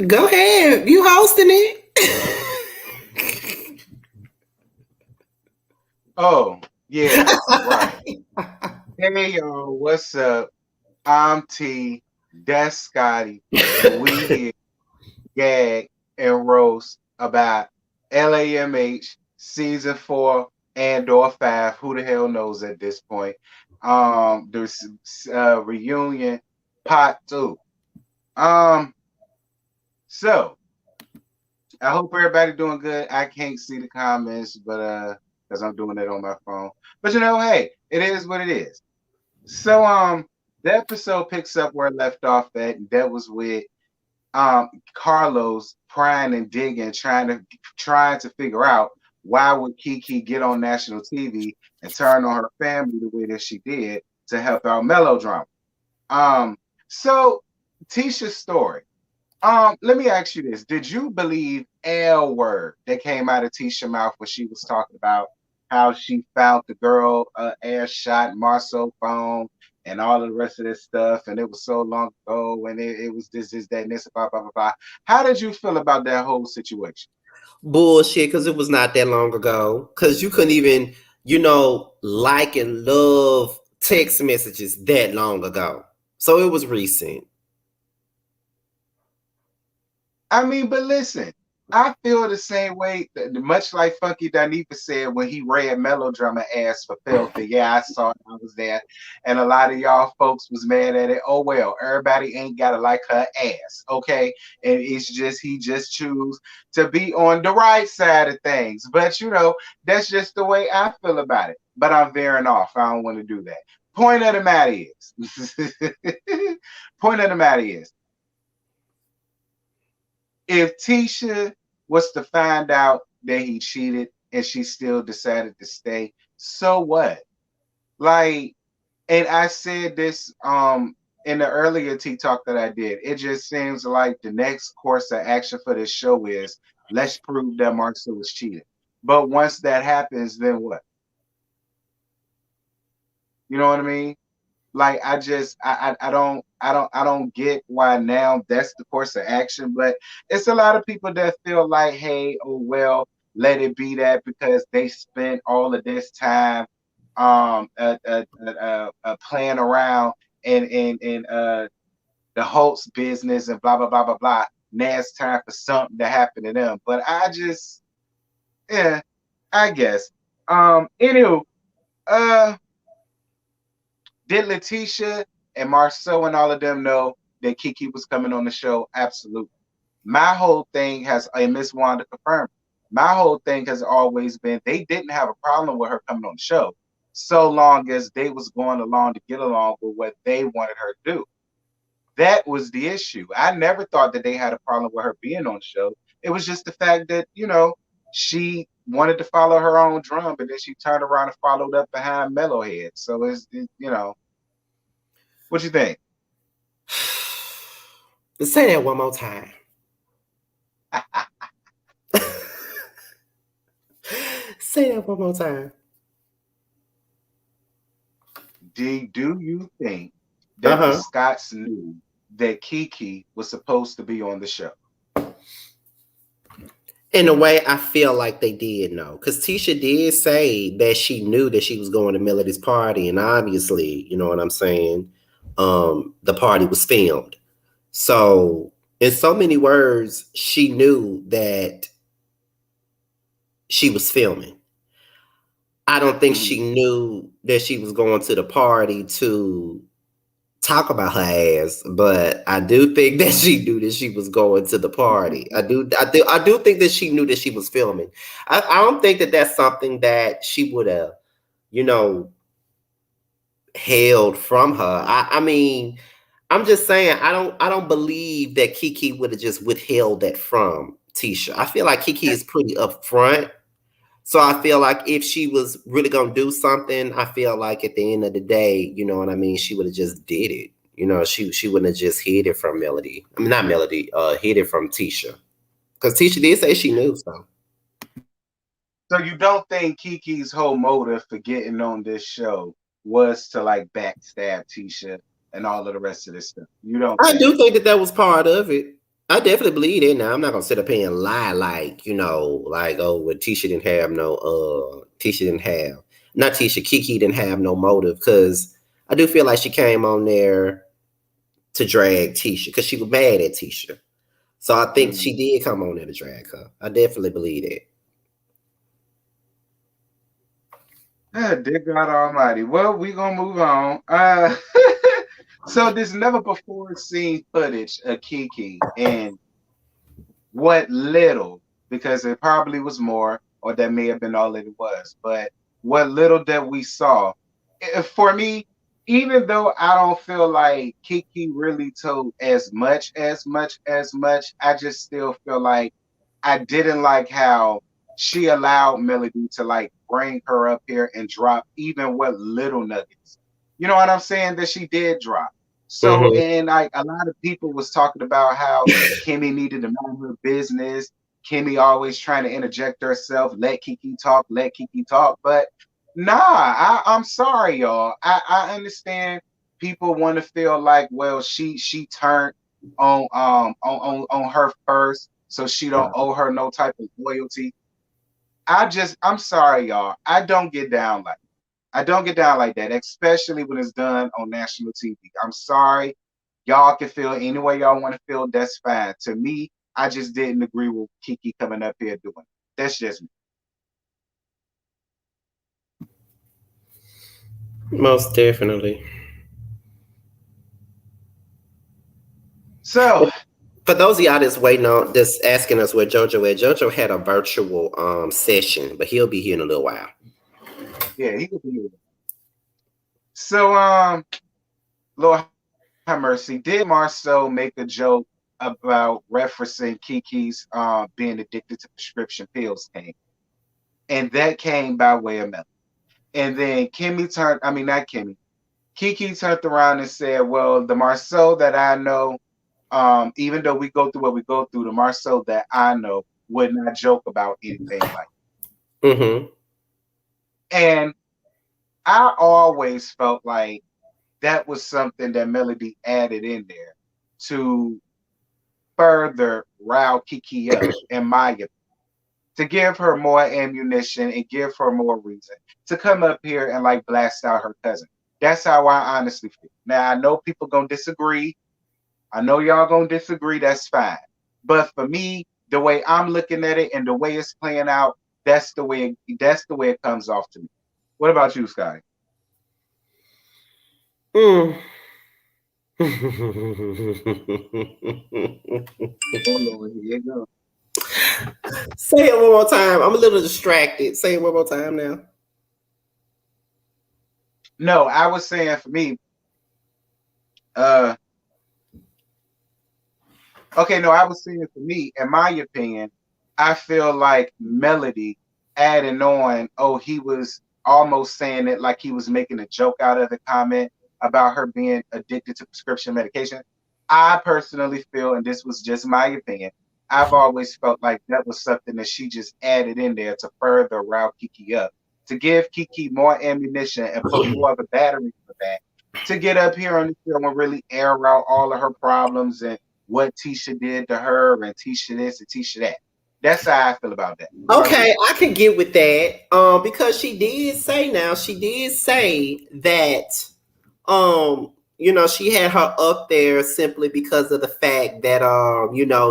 Go ahead. You hosting it? Oh, yeah, right. Hey, y'all, what's up? I'm T, that's Scotty, and we here gag and roast about LAMH season 4 and or 5. Who the hell knows at this point? There's reunion part 2. Um, so I hope everybody doing good. I can't see the comments, but because I'm doing it on my phone. But hey, it is what it is. So the episode picks up where it left off at, and that was with Carlos prying and digging, trying to figure out why would Kiki get on national TV and turn on her family the way that she did to help out melodrama. Um, so Tisha's story. Let me ask you this. Did you believe L word that came out of Tisha's mouth when she was talking about how she found the girl ass shot Marceau phone and all of the rest of this stuff, and it was so long ago, and it was this, that, and this, blah, blah, blah, blah. How did you feel about that whole situation? Bullshit, because it was not that long ago. Because you couldn't even, like and love text messages that long ago. So it was recent. I mean, but listen, I feel the same way, much like Funky Dineva said when he read Melodrama ass for filthy. Yeah, I saw it, I was there. And a lot of y'all folks was mad at it. Oh well, everybody ain't gotta like her ass, okay? And it's just he just choose to be on the right side of things. But that's just the way I feel about it. But I'm veering off. I don't want to do that. Point of the matter is, point of the matter is, if Tisha was to find out that he cheated and she still decided to stay, so what? Like, and I said this in the earlier T talk that I did. It just seems like the next course of action for this show is let's prove that Marcel was cheated. But once that happens, then what? You know what I mean? Like I don't get why now that's the course of action, but it's a lot of people that feel like, hey, oh well, let it be that because they spent all of this time playing around and the Holtz business and blah blah blah blah blah. Now it's time for something to happen to them. But I just yeah, I guess. Anywho, uh did Letitia and Marceau and all of them know that Kiki was coming on the show? Absolutely. My whole thing has, and Miss Wanda confirmed, my whole thing has always been they didn't have a problem with her coming on the show so long as they was going along to get along with what they wanted her to do. That was the issue. I never thought that they had a problem with her being on the show. It was just the fact that, she wanted to follow her own drum, but then she turned around and followed up behind Mellowhead. So what you think? Say that one more time. Say that one more time. Do you think Uh that the huh. Scots knew that Kiki was supposed to be on the show? In a way, I feel like they did know, because Tisha did say that she knew that she was going to Melody's party, and obviously, you know what I'm saying. The party was filmed, so in so many words, she knew that she was filming. I don't think Mhm. she knew that she was going to the party to talk about her ass, but I do think that she knew that she was going to the party. I do think that she knew that she was filming. I don't think that that's something that she would have, you know, held from her. I mean, I'm just saying, I don't believe that Kiki would have just withheld that from Tisha. I feel like Kiki is pretty upfront. So I feel like if she was really gonna do something, I feel like at the end of the day, you know what I mean, she would have just did it. She wouldn't have just hid it from Melody. I mean, not Melody, hid it from Tisha. Because Tisha did say she knew, so. So you don't think Kiki's whole motive for getting on this show was to like backstab Tisha and all of the rest of this stuff? You don't I think? do think that that was part of it. I definitely believe it. Now I'm not gonna sit up here and lie like, like, oh, well, Tisha didn't have no Tisha didn't have not Tisha, Kiki didn't have no motive, because I do feel like she came on there to drag Tisha because she was mad at Tisha. So I think she did come on there to drag her. I definitely believe it. Dear God Almighty. Well, we're gonna move on. So this never before seen footage of Kiki and what little, because it probably was more, or that may have been all it was, but what little that we saw, for me, even though I don't feel like Kiki really told as much, I just still feel like I didn't like how she allowed Melody to like bring her up here and drop even what little nuggets. You know what I'm saying? That she did drop. So, Mm-hmm. and like a lot of people was talking about how Kimmy needed to mind her business. Kimmy always trying to interject herself, let Kiki talk, let Kiki talk. But nah, I'm sorry, y'all. I understand people want to feel like, well, she turned on her first, so she don't owe her no type of loyalty. I'm sorry, y'all. I don't get down like that, especially when it's done on national TV. I'm sorry. Y'all can feel any way y'all want to feel. That's fine. To me, I just didn't agree with Kiki coming up here doing it. That's just me. Most definitely. So, For those of y'all that's waiting on, that's asking us where JoJo at, JoJo had a virtual session, but he'll be here in a little while. yeah, he could be here. So, Lord have mercy. Did Marcel make a joke about referencing Kiki's being addicted to prescription pills came? And that came by way of Melody. And then Kimmy turned, I mean, not Kimmy, Kiki turned around and said, well, the Marcel that I know, even though we go through what we go through, the Marcel that I know would not joke about anything like that. Mm-hmm. And I always felt like that was something that Melody added in there to further rile Kiki up, in my opinion, to give her more ammunition and give her more reason to come up here and like blast out her cousin. That's how I honestly feel. Now I know people gonna disagree. I know y'all gonna disagree. That's fine. But for me, the way I'm looking at it and the way it's playing out, that's the way it comes off to me. What about you, Sky? Mm. Oh Lord, here you go. Say it one more time. I'm a little distracted. Say it one more time now. No, I was saying for me, uh okay, no, I was saying for me, in my opinion, I feel like Melody adding on, oh, he was almost saying it like he was making a joke out of the comment about her being addicted to prescription medication. I personally feel, and this was just my opinion, I've always felt like that was something that she just added in there to further rile Kiki up, to give Kiki more ammunition and put more of a battery for that, to get up here on the show and really air out all of her problems and what Tisha did to her and Tisha this and Tisha that. That's how I feel about that. What about you? Okay, I can get with that. Because she did say that she had her up there simply because of the fact that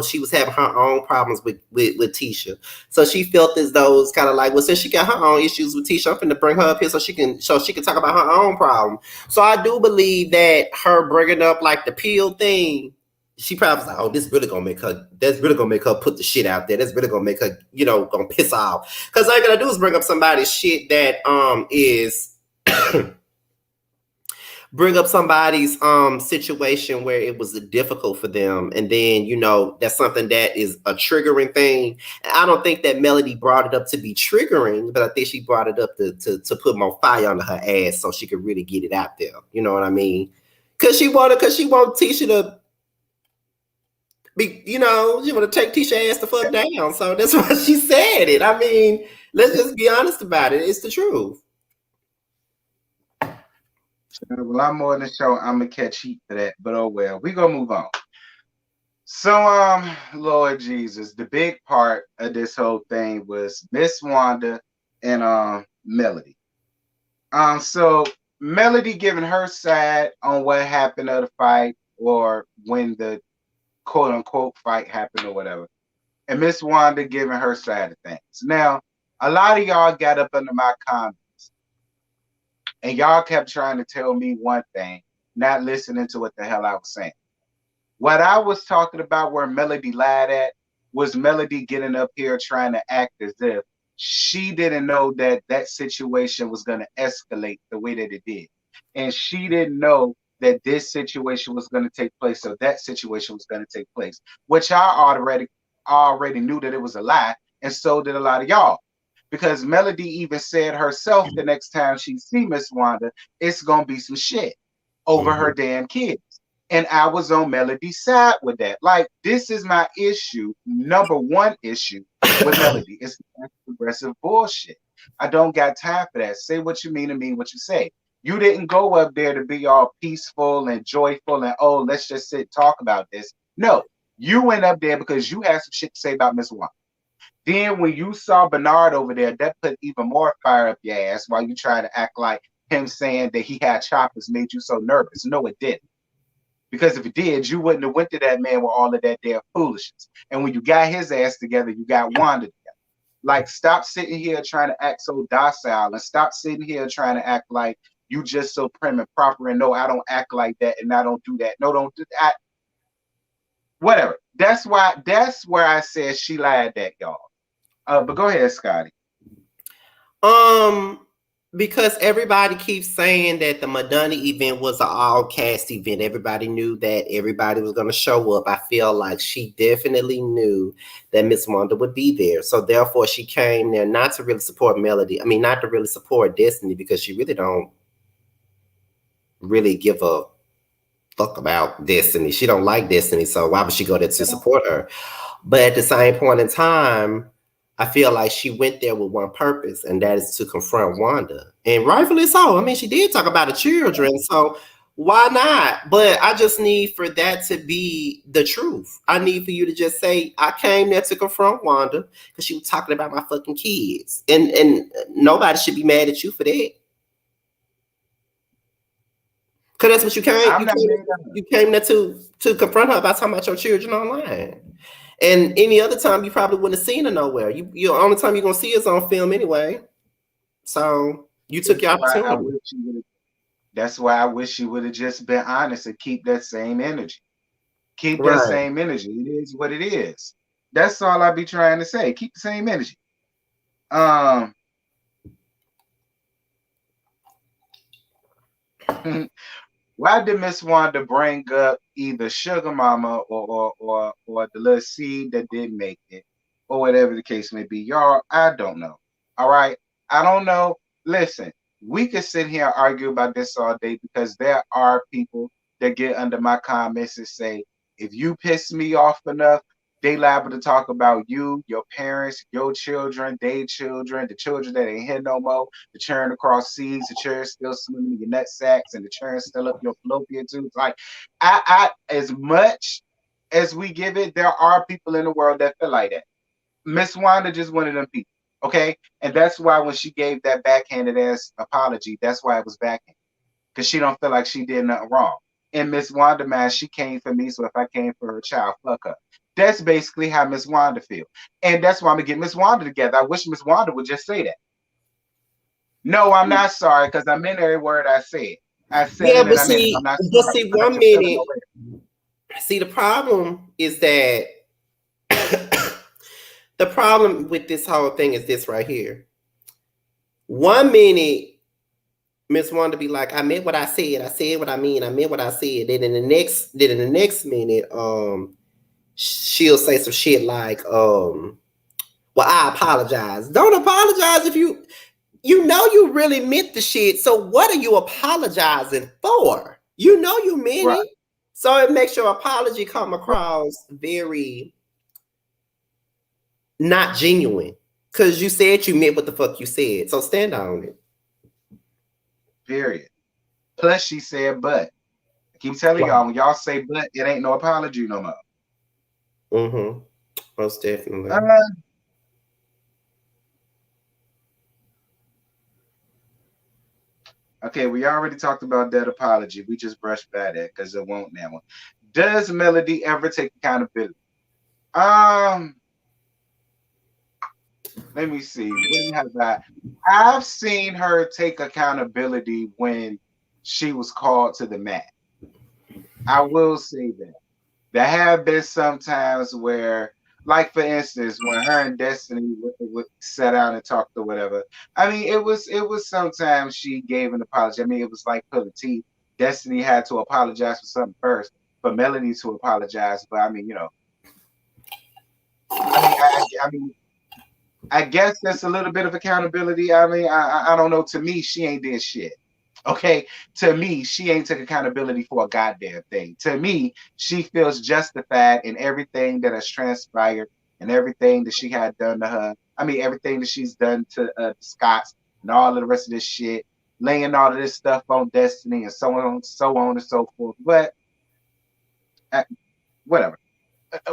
she was having her own problems with Tisha. So she felt as though it's kind of like, well, since she got her own issues with Tisha, I'm finna bring her up here so she can talk about her own problem. So I do believe that her bringing up like the pill thing, she probably was like, oh, that's really gonna make her put the shit out there. That's really gonna make her, gonna piss off. Cause all I gotta do is bring up somebody's shit that is bring up somebody's situation where it was difficult for them, and then that's something that is a triggering thing. And I don't think that Melody brought it up to be triggering, but I think she brought it up to put more fire under her ass so she could really get it out there. You know what I mean? Cause she want Tisha to be, she want to take Tisha ass the fuck down. So that's why she said it. I mean, let's just be honest about it. It's the truth. Well, I'm more than sure I'm gonna catch heat for that, but oh well. We gonna move on. So, Lord Jesus, the big part of this whole thing was Miss Wanda and Melody. So Melody giving her side on what happened of the fight or when the quote unquote fight happened or whatever, and Miss Wanda giving her side of things. Now, a lot of y'all got up under my comments and y'all kept trying to tell me one thing, not listening to what the hell I was saying. What I was talking about where Melody lied at was Melody getting up here trying to act as if she didn't know that that situation was going to escalate the way that it did. And she didn't know that this situation was going to take place, so that situation was going to take place, which I already knew that it was a lie, and so did a lot of y'all. Because Melody even said herself the next time she see Miss Wanda, it's gonna be some shit over her damn kids. And I was on Melody's side with that. Like, this is my issue, number one issue with Melody. It's aggressive bullshit. I don't got time for that. Say what you mean and mean what you say. You didn't go up there to be all peaceful and joyful and, oh, let's just sit and talk about this. No, you went up there because you had some shit to say about Miss Wanda. Then when you saw Bernard over there, that put even more fire up your ass while you try to act like him saying that he had choppers made you so nervous. No, it didn't. Because if it did, you wouldn't have went to that man with all of that damn foolishness. And when you got his ass together, you got Wanda together. Like, stop sitting here trying to act so docile and stop sitting here trying to act like you just so prim and proper. And no, I don't act like that and I don't do that. No, don't do that. Whatever. That's where I said she lied at y'all. But go ahead, Scotty. Because everybody keeps saying that the Madonna event was an all cast event. Everybody knew that everybody was going to show up. I feel like she definitely knew that Miss Wanda would be there. So therefore she came there not to really support Melody. I mean, not to really support Destiny because she really don't really give a fuck about Destiny. She don't like Destiny. So why would she go there to support her? But at the same point in time, I feel like she went there with one purpose, and that is to confront Wanda. And rightfully so. I mean, she did talk about the children, so why not? But I just need for that to be the truth. I need for you to just say, I came there to confront Wanda because she was talking about my fucking kids. And nobody should be mad at you for that. Because that's what you came. You came there to confront her about talking about your children online. And any other time, you probably wouldn't have seen her nowhere. You the only time you're gonna see us on film anyway. So you took your opportunity. That's why I wish you would have just been honest and keep that same energy. Keep that same energy. It is what it is. That's all I be trying to say. Keep the same energy. Why did Miss Wanda bring up either Sugar Mama or the little seed that did make it, or whatever the case may be? Y'all, I don't know. All right, I don't know. Listen, we could sit here and argue about this all day because there are people that get under my comments and say, if you piss me off enough, they liable to talk about you, your parents, your children, their children, the children that ain't here no more, the churn across seas, the churn still swimming in your nut sacks, and the churn still up your fallopian tubes. Like, I as much as we give it, there are people in the world that feel like that. Miss Wanda just one of them people, okay? And that's why when she gave that backhanded ass apology, that's why it was backhanded. Because she don't feel like she did nothing wrong. And Miss Wanda, man, she came for me, so if I came for her child, fuck her. That's basically how Miss Wanda feel. And that's why I'm gonna get Miss Wanda together. I wish Miss Wanda would just say that. No, I'm not sorry, because I meant every word I said. I said it and I meant it. I'm not sorry. See, 1 minute. See, the problem is that the problem with this whole thing is this right here. 1 minute, Miss Wanda be like, I meant what I said. I said what I mean. I meant what I said. Then in the next minute, she'll say some shit like, well, I apologize. Don't apologize if you know you really meant the shit. So what are you apologizing for? You know you meant it. So it makes your apology come across very not genuine. Because you said you meant what the fuck you said. So stand on it. Period. Plus she said but. I keep telling y'all, when y'all say but, it ain't no apology no more. Mm-hmm. Most Uh, definitely. okay, we already talked about that apology. We just brushed by that because it won't now. Does Melody ever take accountability? Um, Let me see. When have I? I've seen her take accountability when she was called to the mat. I will say that. There have been some times where, like for instance, when her and Destiny would sat down and talked or whatever. I mean, it was sometimes she gave an apology. I mean, it was like pulling teeth. Destiny had to apologize for something first, for Melody to apologize. But I mean, I mean, I guess that's a little bit of accountability. I mean, I don't know. To me, she ain't did shit. Okay, to me, she ain't took accountability for a goddamn thing. To me, she feels justified in everything that has transpired and everything that she had done to her. I mean, everything that she's done to Scott's and all of the rest of this shit, laying all of this stuff on Destiny and so on and so forth. But uh, whatever.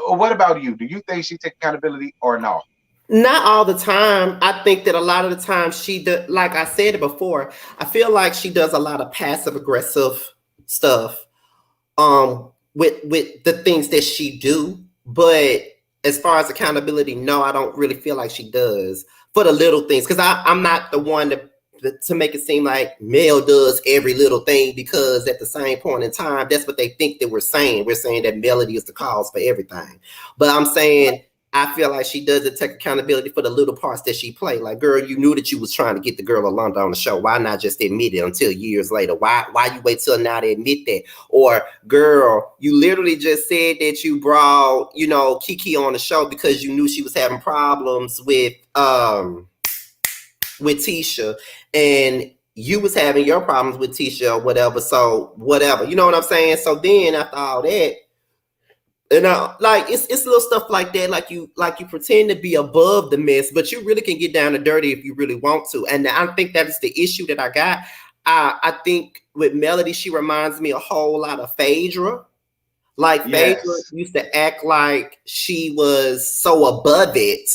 What about you? Do you think she take accountability or no? Not all the time. I think that a lot of the time she does, like I said it before, I feel like she does a lot of passive aggressive stuff with the things that she do. But as far as accountability, no, I don't really feel like she does for the little things. Because I'm not the one to make it seem like Mel does every little thing, because at the same point in time, that's what they think that we're saying. We're saying that Melody is the cause for everything. But I'm saying I feel like she doesn't take accountability for the little parts that she played. Like, girl, you knew that you was trying to get the girl Alonda on the show. Why not just admit it until years later? Why you wait till now to admit that? Or, girl, you literally just said that you brought, Kiki on the show because you knew she was having problems with Tisha, and you was having your problems with Tisha or whatever. So whatever, you know what I'm saying? So then after all that, like it's little stuff like that, like you pretend to be above the mess, but you really can get down and dirty if you really want to. And I think that is the issue that I got. I think with Melody, she reminds me a whole lot of Phaedra. Like Phaedra Yes. used to act like she was so above it,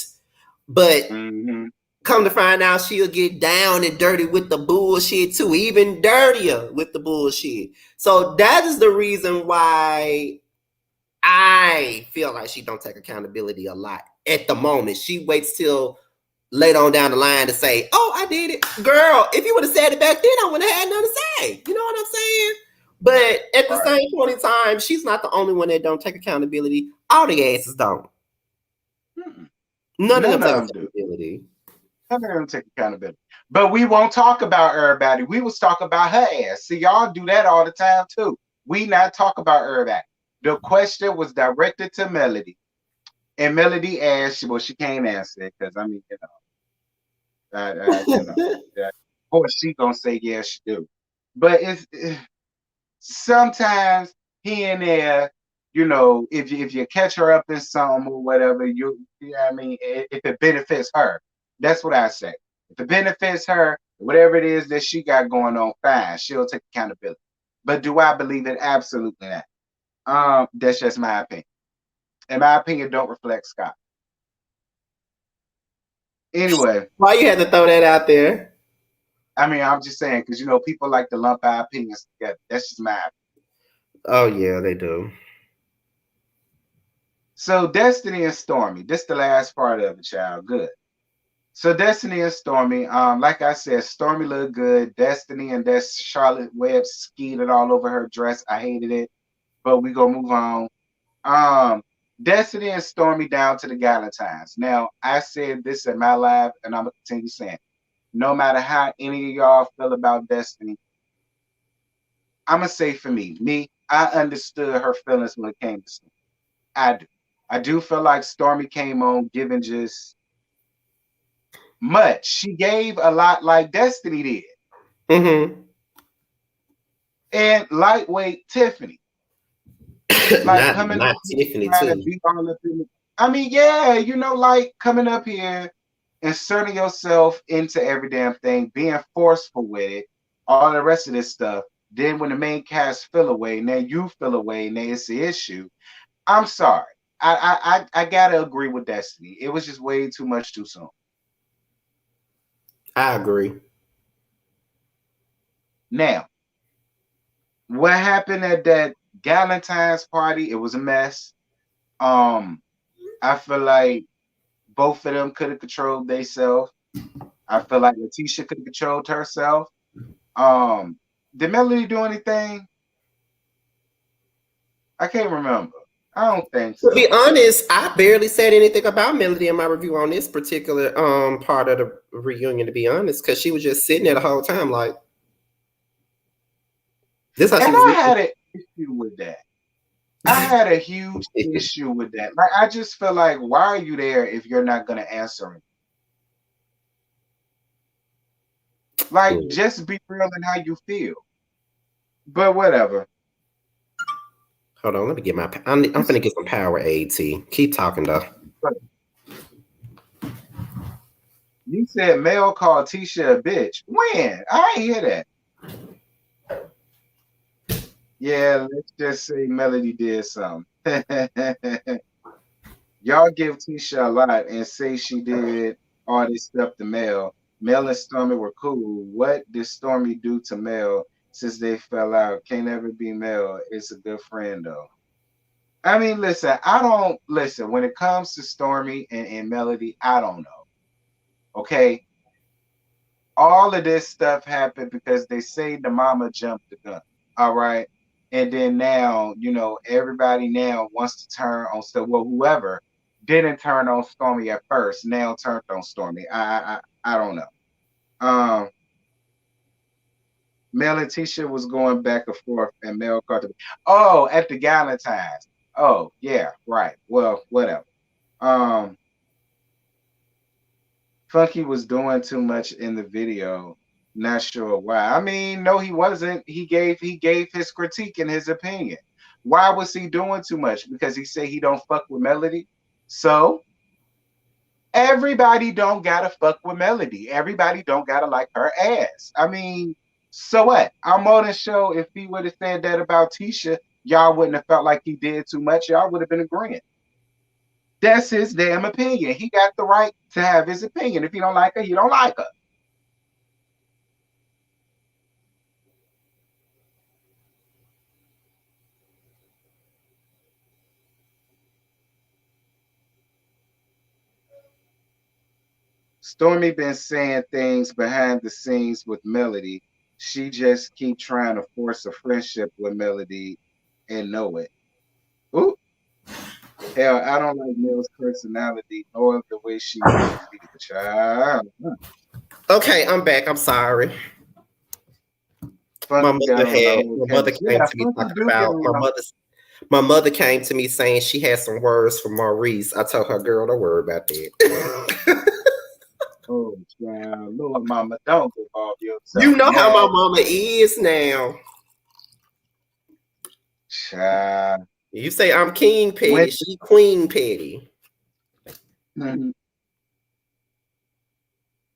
but Mm-hmm. come to find out, she'll get down and dirty with the bullshit too, even dirtier with the bullshit. So that is the reason why I feel like she don't take accountability a lot at the moment. She waits till later on down the line to say, "Oh, I did it, girl." If you would have said it back then, I wouldn't have had nothing to say. You know what I'm saying? But at the Right. same point in time, she's not the only one that don't take accountability. All the asses don't. Mm-mm. None of them None of take them do. accountability. None of them take accountability. But we won't talk about everybody. We was talk about her ass. See, y'all do that all the time too. We not talk about everybody. The question was directed to Melody, and Melody asked. Well, she can't answer it because I mean, of course she gonna say yes, she do. But sometimes here and there, if you catch her up in something or whatever, you know what I mean, if it benefits her, that's what I say. If it benefits her, whatever it is that she got going on, fine, she'll take accountability. But do I believe it? Absolutely not. That's just my opinion. And my opinion don't reflect Scott. Anyway, Why you had to throw that out there? I mean, I'm just saying because people like to lump our opinions together. That's just my opinion. Oh yeah, they do. So Destiny and Stormy, this the last part of it, child. Good. So Destiny and Stormy, like I said, Stormy looked good. Destiny and that Charlotte Webb skeeted all over her dress. I hated it, but we gonna move on. Um, Destiny and Stormy down to the Galentines. Now, I said this in my live, and I'm gonna continue saying, no matter how any of y'all feel about Destiny, I'm gonna say for me, I understood her feelings when it came to Stormy. I do. I do feel like Stormy came on giving just much. She gave a lot like Destiny did. Mm-hmm. And lightweight Tiffany, like not coming not up here Tiffany trying to too. be all up in it. I mean, yeah, like coming up here, inserting yourself into every damn thing, being forceful with it, all the rest of this stuff. Then when the main cast feel away, now you feel away, now it's the issue. I'm sorry. I gotta agree with Destiny. It was just way too much too soon. I agree. Now, what happened at that Galentine's party? It was a mess. I feel like both of them could have controlled themselves. I feel like Letitia could have controlled herself. Did Melody do anything? I can't remember. I don't think so. To be honest, I barely said anything about Melody in my review on this particular part of the reunion, to be honest, because she was just sitting there the whole time like this. How she And was I had an issue with that. I had a huge issue with that. Like, I just feel like, why are you there if you're not gonna answer me? Like, just be real in how you feel. But whatever. Hold on, let me get my. I'm gonna get some power. At keep talking though. You said Mel called Tisha a bitch. When? I ain't hear that. Yeah, let's just say Melody did something. Y'all give Tisha a lot and say she did all this stuff to Mel. Mel and Stormy were cool. What did Stormy do to Mel since they fell out? Can't ever be Mel. It's a good friend though. I mean, listen, I don't listen when it comes to Stormy and Melody, I don't know. Okay. All of this stuff happened because they say the mama jumped the gun. All right. And then now, everybody now wants to turn on stuff. Well, whoever didn't turn on Stormy at first, now turned on Stormy. I don't know. Mel and Tisha was going back and forth, and Mel called them. Oh, at the Galentine's. Oh, yeah, right. Well, whatever. Funky was doing too much in the video. Not sure why. I mean, no, he wasn't. He gave his critique and his opinion. Why was he doing too much? Because he said he don't fuck with Melody. So everybody don't gotta fuck with Melody. Everybody don't gotta like her ass. I mean, so what? I'm more than sure if he would have said that about Tisha, y'all wouldn't have felt like he did too much. Y'all would have been agreeing. That's his damn opinion. He got the right to have his opinion. If he don't like her, he don't like her. Stormy been saying things behind the scenes with Melody. She just keep trying to force a friendship with Melody and know it. Ooh. Hell, I don't like Mel's personality or the way she moves either, child. Okay, I'm back. I'm sorry. My mother came to me talking about my mother came to me saying she had some words for Maurice. I told her, girl, don't worry about that. Oh, child. Lord, mama, don't involve yourself. You know how my mama is now. Child. You say I'm king petty, she queen petty. Mm-hmm.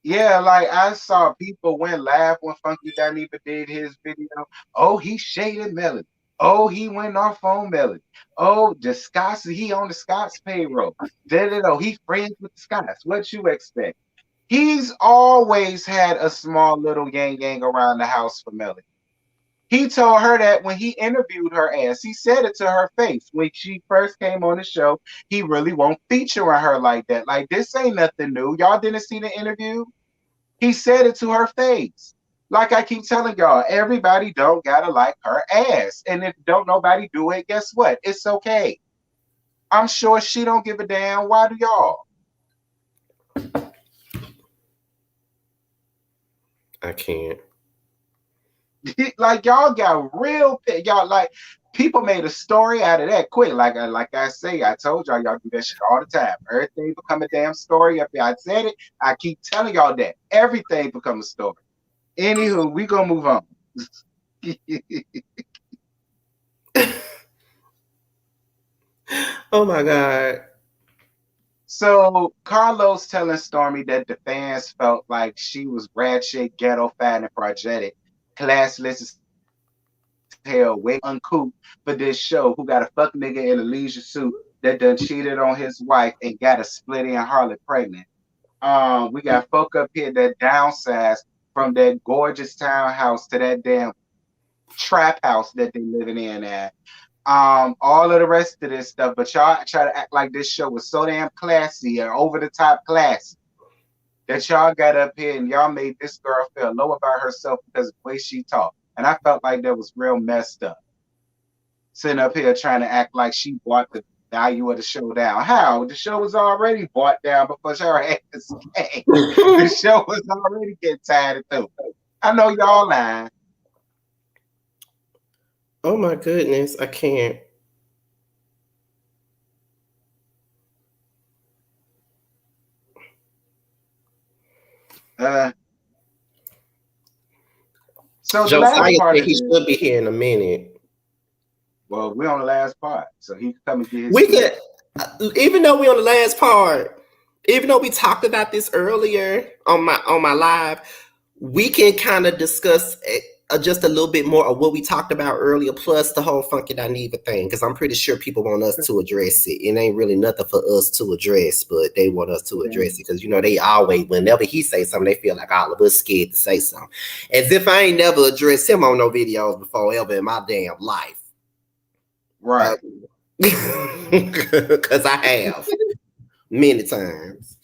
Yeah, like I saw people went laugh when Funky Dineva did his video. Oh, he shaded Melody. Oh, he went off on Melody. Oh, the Scots, he on the Scots payroll. He friends with the Scots. What you expect? He's always had a small little gang around the house for Melody. He told her that when he interviewed her ass. He said it to her face when she first came on the show. He really won't feature her like that. Like, this ain't nothing new. Y'all didn't see the interview? He said it to her face. Like I keep telling y'all, everybody don't gotta like her ass. And if don't nobody do it, guess what? It's okay. I'm sure she don't give a damn. Why do y'all? I can't. Like, y'all got real, y'all, like, people made a story out of that quick. Like I say, I told y'all do that shit all the time. Everything become a damn story. Up there, I said it. I keep telling y'all that everything become a story. Anywho, we gonna move on. Oh my God. So Carlos telling Stormy that the fans felt like she was ratchet, ghetto, fat, and projected, classless as hell, way uncouth for this show. Who got a fuck nigga in a leisure suit that done cheated on his wife and got a split in Harlot pregnant. We got folk up here that downsized from that gorgeous townhouse to that damn trap house that they living in at. All of the rest of this stuff, but y'all try to act like this show was so damn classy and over the top classy that y'all got up here and y'all made this girl feel low about herself because of the way she talked. And I felt like that was real messed up. Sitting up here trying to act like she brought the value of the show down. How? The show was already brought down before her ass came. The show was already getting tired of it. I know y'all lying. Oh my goodness, I can't. So Josiah said he should be here in a minute. Well, we're on the last part, so he can come and get his. We could, even though we're on the last part, even though we talked about this earlier on my live, we can kind of discuss just a little bit more of what we talked about earlier, plus the whole Funky Dineva thing, because I'm pretty sure people want us to address it. It ain't really nothing for us to address, but they want us to address it because, you know, they always, whenever he say something, they feel like all of us scared to say something. As if I ain't never addressed him on no videos before ever in my damn life. Right. Because I have many times.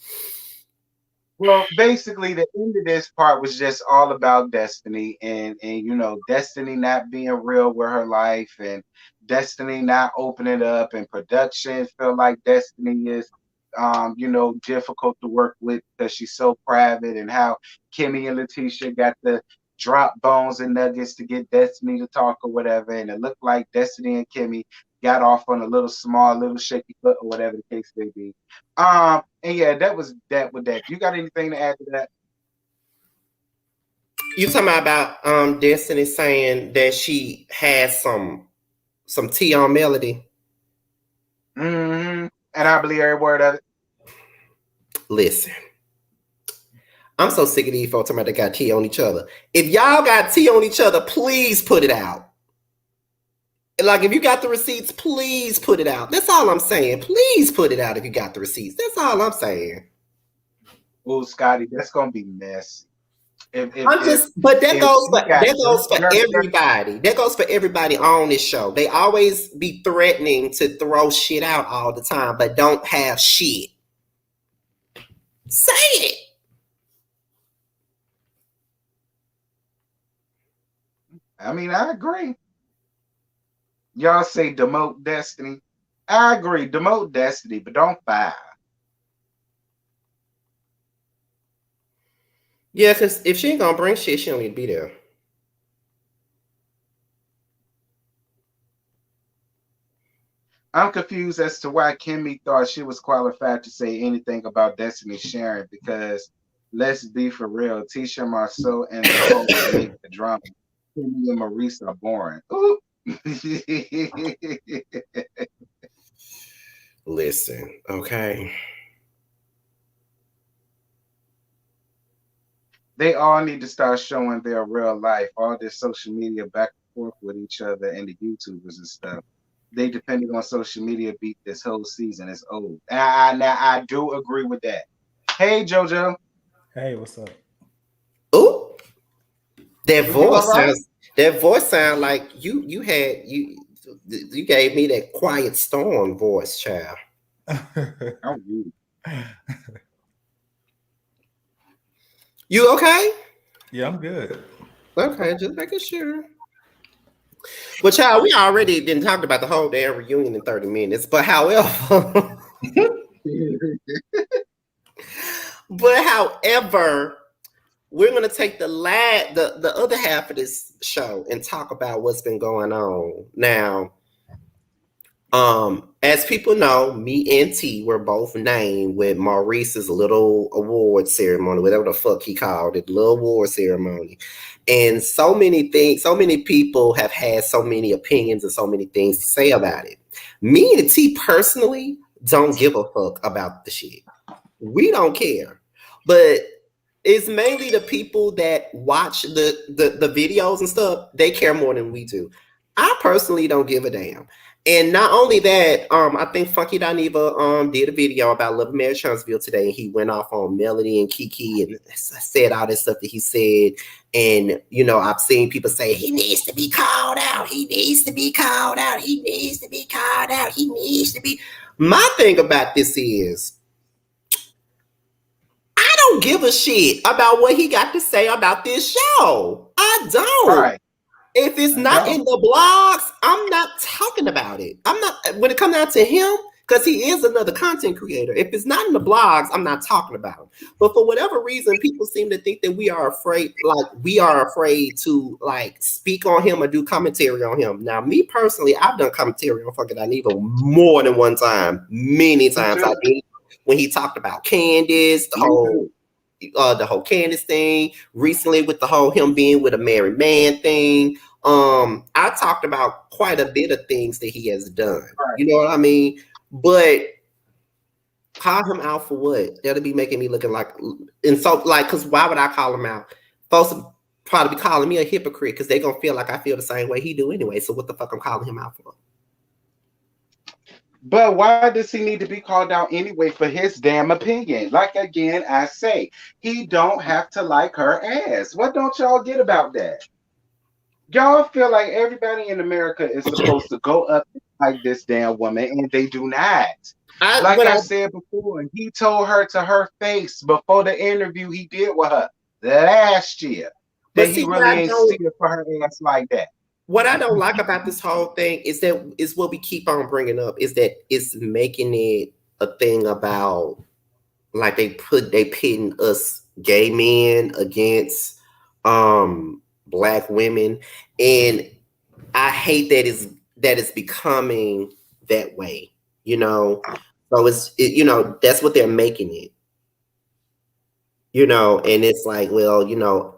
Well, basically, the end of this part was just all about Destiny and you know, Destiny not being real with her life and Destiny not opening up and production feel like Destiny is, you know, difficult to work with because she's so private and how Kimmy and Letitia got the drop bones and nuggets to get Destiny to talk or whatever. And it looked like Destiny and Kimmy got off on a little shaky foot or whatever the case may be. And yeah, that was that with that. You got anything to add to that? You talking about Destiny saying that she has some tea on Melody? Mm-hmm. And I believe every word of it. Listen, I'm so sick of these folks talking about they got tea on each other. If y'all got tea on each other, please put it out. Like, if you got the receipts, please put it out. That's all I'm saying. Please put it out if you got the receipts. That's all I'm saying. Oh, Scotty, that's gonna be messy. But that goes for everybody. That goes for everybody on this show. They always be threatening to throw shit out all the time, but don't have shit. Say it. I mean, I agree. Y'all say demote Destiny. I agree, demote Destiny, but don't fire. Yeah, because if she ain't gonna bring shit, she don't need to be there. I'm confused as to why Kimmy thought she was qualified to say anything about Destiny sharing, because let's be for real, Tisha Marceau and the whole make the drama. Kimmy and Maurice are boring. Ooh. Listen, okay. They all need to start showing their real life, all their social media back and forth with each other and the YouTubers and stuff. They depending on social media beat this whole season. It's old. Now I do agree with that. Hey JoJo. Hey, what's up? Ooh. That voice sound like you gave me that Quiet Storm voice, child. You okay? Yeah, I'm good. Okay, just making sure. But child, we already didn't talk about the whole damn reunion in 30 minutes. But however, we're gonna take the other half of this show and talk about what's been going on. Now, as people know, me and T were both named with Maurice's little award ceremony, whatever the fuck he called it, little award ceremony. And so many people have had so many opinions and so many things to say about it. Me and T personally don't give a fuck about the shit. We don't care. But it's mainly the people that watch the videos and stuff, they care more than we do. I personally don't give a damn. And not only that, I think Funky Dineva did a video about Love Mary Charlottesville today, and he went off on Melody and Kiki and said all that stuff that he said. And you know, I've seen people say he needs to be called out. He needs to be called out. He needs to be called out. He needs to be. My thing about this is, I don't give a shit about what he got to say about this show. I don't. Right. If it's not in the blogs, I'm not talking about it. I'm not, when it comes down to him, because he is another content creator. If it's not in the blogs, I'm not talking about him. But for whatever reason, people seem to think that we are afraid to like speak on him or do commentary on him. Now, me personally, I've done commentary on Funky Dineva more than one time. Many times I did. When he talked about Candace, the whole Candace thing, recently with the whole him being with a married man thing. I talked about quite a bit of things that he has done. Right. You know what I mean? But call him out for what? That'll be making me looking like, and so like, because why would I call him out? Folks would probably be calling me a hypocrite because they're gonna feel like I feel the same way he do anyway. So what the fuck I'm calling him out for? But why does he need to be called out anyway for his damn opinion? Like, again, I say, he don't have to like her ass. What don't y'all get about that? Y'all feel like everybody in America is supposed to go up like this damn woman, and they do not. I said before, he told her to her face before the interview he did with her last year that he really ain't see it for her ass like that. What I don't like about this whole thing is what we keep on bringing up is that it's making it a thing about like they pitting us gay men against Black women, and I hate that it's becoming that way, you know. So you know, that's what they're making it, you know, and it's like, well, you know,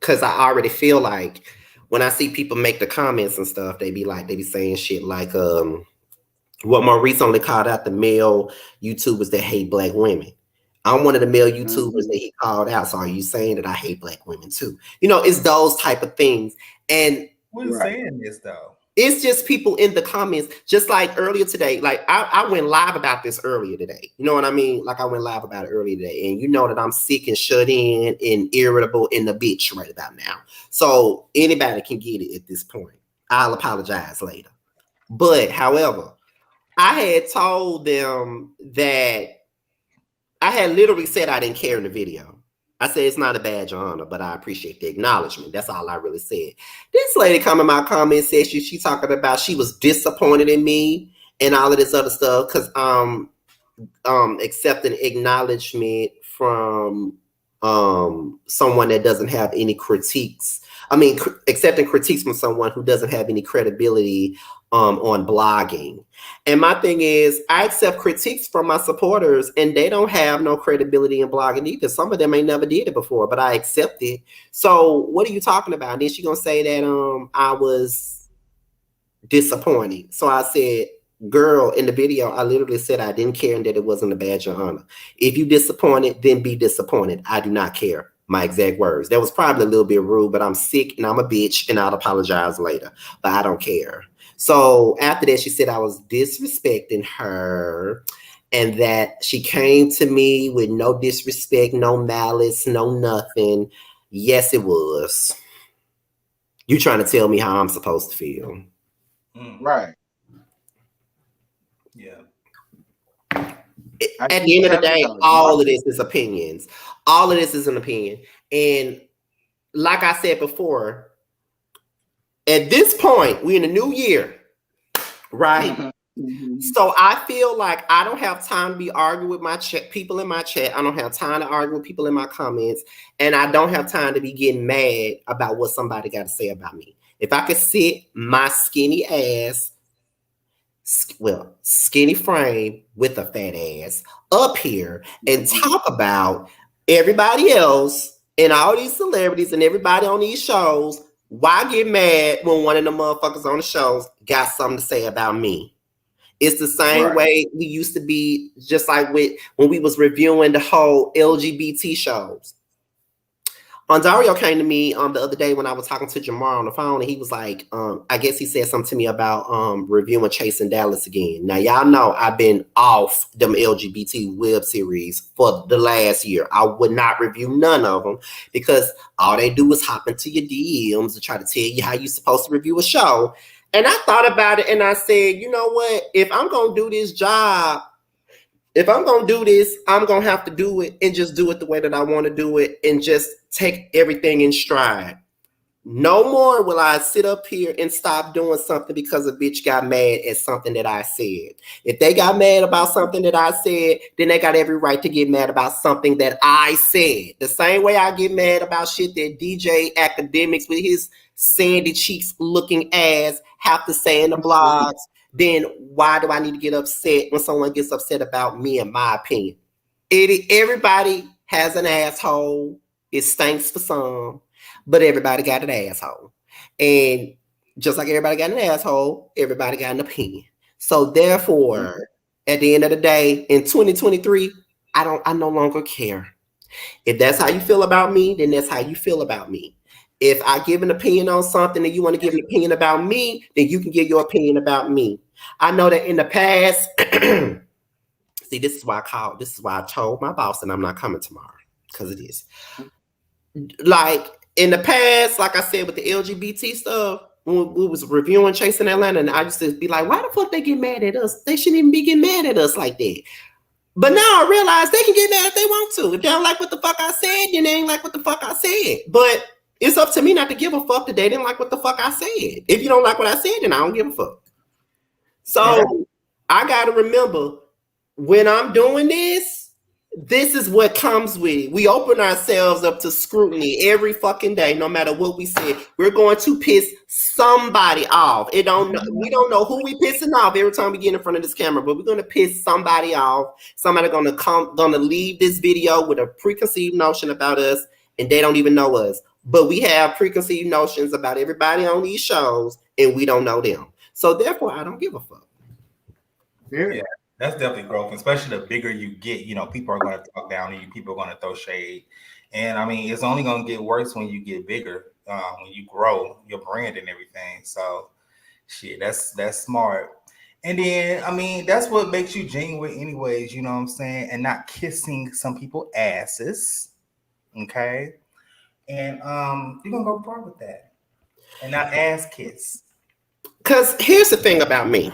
because I already feel like when I see people make the comments and stuff, they be saying shit like, what more recently called out the male YouTubers that hate Black women. I'm one of the male YouTubers that he called out. So are you saying that I hate Black women too? You know, it's those type of things. And who's saying this though? It's just people in the comments, just like earlier today. Like I went live about this earlier today. You know what I mean? Like I went live about it earlier today. And you know that I'm sick and shut in and irritable in the bitch right about now. So anybody can get it at this point. I'll apologize later. But however, I had told them that I had literally said I didn't care in the video. I said it's not a badge of honor, but I appreciate the acknowledgement. That's all I really said. This lady come in my comment section, she talking about she was disappointed in me and all of this other stuff because accepting acknowledgement from someone that doesn't have any critiques. I mean, accepting critiques from someone who doesn't have any credibility on blogging. And my thing is, I accept critiques from my supporters and they don't have no credibility in blogging either. Some of them ain't never did it before, but I accept it. So what are you talking about? And then she gonna say that I was disappointed. So I said, girl, in the video, I literally said I didn't care and that it wasn't a badge of honor. If you disappointed, then be disappointed. I do not care. My exact words. That was probably a little bit rude, but I'm sick and I'm a bitch and I'll apologize later. But I don't care. So after that, she said I was disrespecting her and that she came to me with no disrespect, no malice, no nothing. Yes, it was. You trying to tell me how I'm supposed to feel. Right. Yeah. At the end of the day, all of this is opinions. All of this is an opinion. And like I said before, at this point, we're in a new year, right? Mm-hmm. So I feel like I don't have time to be arguing with my people in my chat. I don't have time to argue with people in my comments. And I don't have time to be getting mad about what somebody got to say about me. If I could sit my skinny ass, skinny frame with a fat ass up here and talk about everybody else and all these celebrities and everybody on these shows, why get mad when one of the motherfuckers on the shows got something to say about me? It's the same way we used to be, just like when we was reviewing the whole LGBT shows. Dario came to me the other day when I was talking to Jamar on the phone, and he was like, I guess he said something to me about reviewing Chasing Dallas again. Now y'all know I've been off them LGBT web series for the last year. I would not review none of them because all they do is hop into your DMs and try to tell you how you're supposed to review a show. And I thought about it and I said, you know what? If I'm gonna do this job, if I'm going to do this, I'm going to have to do it and just do it the way that I want to do it and just take everything in stride. No more will I sit up here and stop doing something because a bitch got mad at something that I said. If they got mad about something that I said, then they got every right to get mad about something that I said. The same way I get mad about shit that DJ Academics with his sandy cheeks looking ass have to say in the blogs. Then why do I need to get upset when someone gets upset about me and my opinion? Everybody has an asshole. It stinks for some, but everybody got an asshole. And just like everybody got an asshole, everybody got an opinion. So therefore, at the end of the day, in 2023, I no longer care. If that's how you feel about me, then that's how you feel about me. If I give an opinion on something and you want to give an opinion about me, then you can give your opinion about me. I know that in the past, see, this is why I told my boss that I'm not coming tomorrow, because it is. Like in the past, like I said, with the LGBT stuff, when we was reviewing Chasing Atlanta, and I used to be like, why the fuck they get mad at us? They shouldn't even be getting mad at us like that. But now I realize they can get mad if they want to. If they don't like what the fuck I said, then they ain't like what the fuck I said. But it's up to me not to give a fuck that they didn't like what the fuck I said. If you don't like what I said, then I don't give a fuck. So I got to remember, when I'm doing this is what comes with it. We open ourselves up to scrutiny every fucking day, no matter what we say. We're going to piss somebody off. We don't know who we pissing off every time we get in front of this camera, but we're going to piss somebody off. Somebody gonna leave this video with a preconceived notion about us, and they don't even know us. But we have preconceived notions about everybody on these shows, and we don't know them. So therefore, I don't give a fuck. Yeah, that's definitely growth, especially the bigger you get. You know, people are going to talk down on you. People are going to throw shade, and I mean, it's only going to get worse when you get bigger, when you grow your brand and everything. So, shit, that's smart. And then, I mean, that's what makes you genuine, anyways. You know what I'm saying? And not kissing some people asses, okay? And you're gonna go far with that, and not ass kiss. Because here's the thing about me.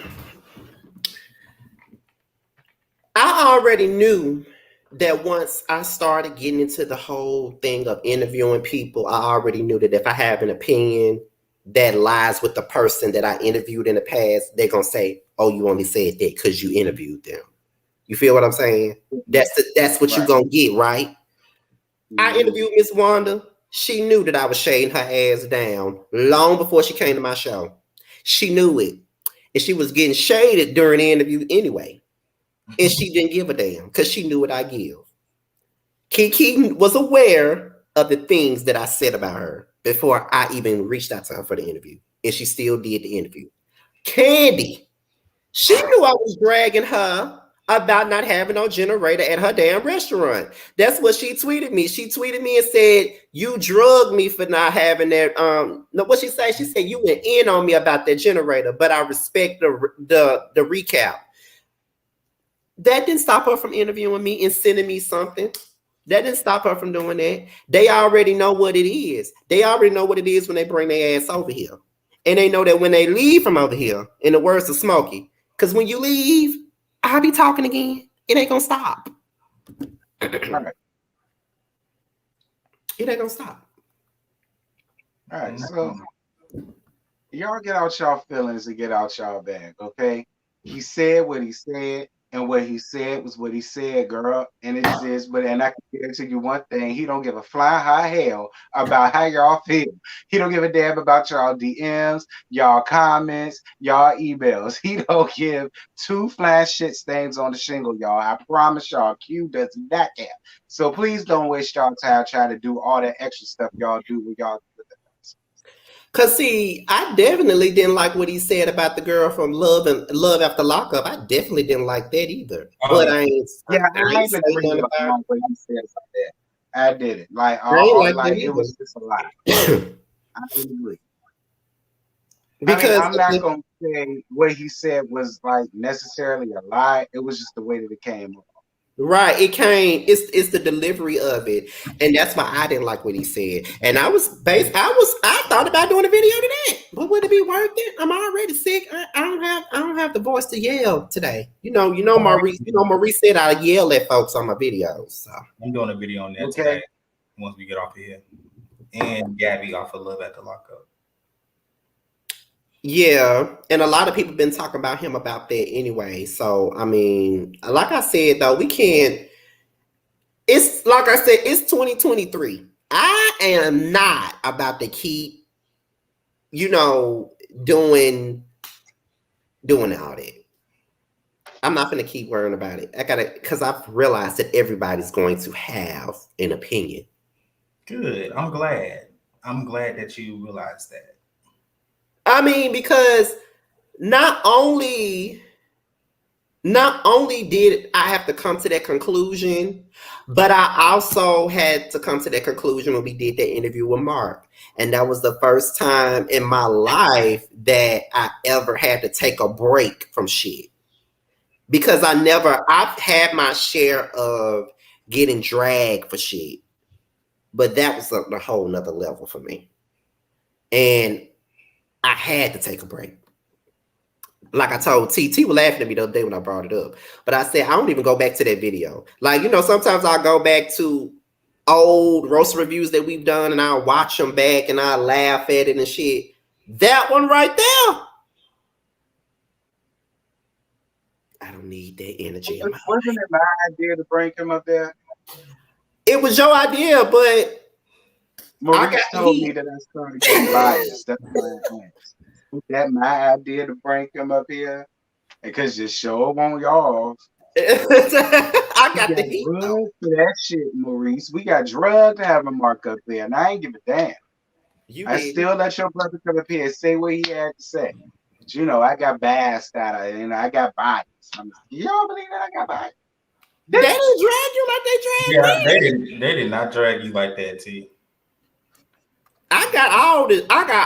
I already knew that once I started getting into the whole thing of interviewing people, I already knew that if I have an opinion that lies with the person that I interviewed in the past, they're going to say, oh, you only said that because you interviewed them. You feel what I'm saying? That's what you're going to get, right? Mm-hmm. I interviewed Miss Wanda. She knew that I was shading her ass down long before she came to my show. She knew it. And she was getting shaded during the interview anyway. And she didn't give a damn because she knew what I give. Kiki was aware of the things that I said about her before I even reached out to her for the interview. And she still did the interview. Candy, she knew I was dragging her about not having no generator at her damn restaurant. That's what she tweeted me. She tweeted me and said, you drugged me for not having that. No, what she said? She said, you went in on me about that generator, but I respect the recap. That didn't stop her from interviewing me and sending me something. That didn't stop her from doing that. They already know what it is. They already know what it is when they bring their ass over here. And they know that when they leave from over here, in the words of Smokey, because when you leave, I'll be talking again. It ain't gonna stop. Right. It ain't gonna stop. All right, so y'all get out y'all feelings and get out y'all bag, okay? He said what he said, and what he said was what he said, girl. And it is, and I can guarantee you one thing: he don't give a fly high hell about how y'all feel. He don't give a damn about y'all DMs, y'all comments, y'all emails. He don't give two flash shit stains on the shingle, y'all. I promise y'all, Q does not care. So please don't waste y'all time trying to do all that extra stuff y'all do with y'all. Cause see, I definitely didn't like what he said about the girl from Love After Lockup. I definitely didn't like that either. But I ain't saying nothing about what he said about that. I did it. Like, I ain't like like that it was either. just a lot. I agree. Because I'm not gonna say what he said was like necessarily a lie. It was just the way that it came up. right, it's the delivery of it, and that's why I didn't like what he said. And I thought about doing a video to that, but would it be worth it? I'm already sick. I don't have the voice to yell today. Maurice said I yell at folks on my videos. So I'm doing a video on that Okay. today once we get off of here. And Gabby off of Love at the Lockup. yeah, and a lot of people been talking about him about that anyway. So I mean, like I said though, we can't. It's like I said, it's 2023. I am not about to keep, doing all that. I'm not going to keep worrying about it. Because I've realized that everybody's going to have an opinion. Good. I'm glad. I'm glad that you realized that. I mean, because not only did I have to come to that conclusion, but I also had to come to that conclusion when we did that interview with Mark. And that was the first time in my life that I ever had to take a break from shit. Because I've had my share of getting dragged for shit, but that was a whole nother level for me. And I had to take a break. Like I told T was laughing at me the other day when I brought it up. But I said, I don't even go back to that video. Like, sometimes I go back to old roast reviews that we've done and I'll watch them back and I'll laugh at it and shit. That one right there. I don't need that energy. Wasn't it my idea to bring him up there? It was your idea, but Maurice told me that I started getting biased. That's why I asked. Was that my idea to bring him up here? Because your show won't y'all. I got the heat for that shit, Maurice. We got drugged to have a Mark up there, and I ain't give a damn. Still let your brother come up here and say what he had to say. But, I got bassed out of it, and I got biased. Y'all believe that I got biased? They didn't drag you like they dragged me. They did not drag you like that, T. I got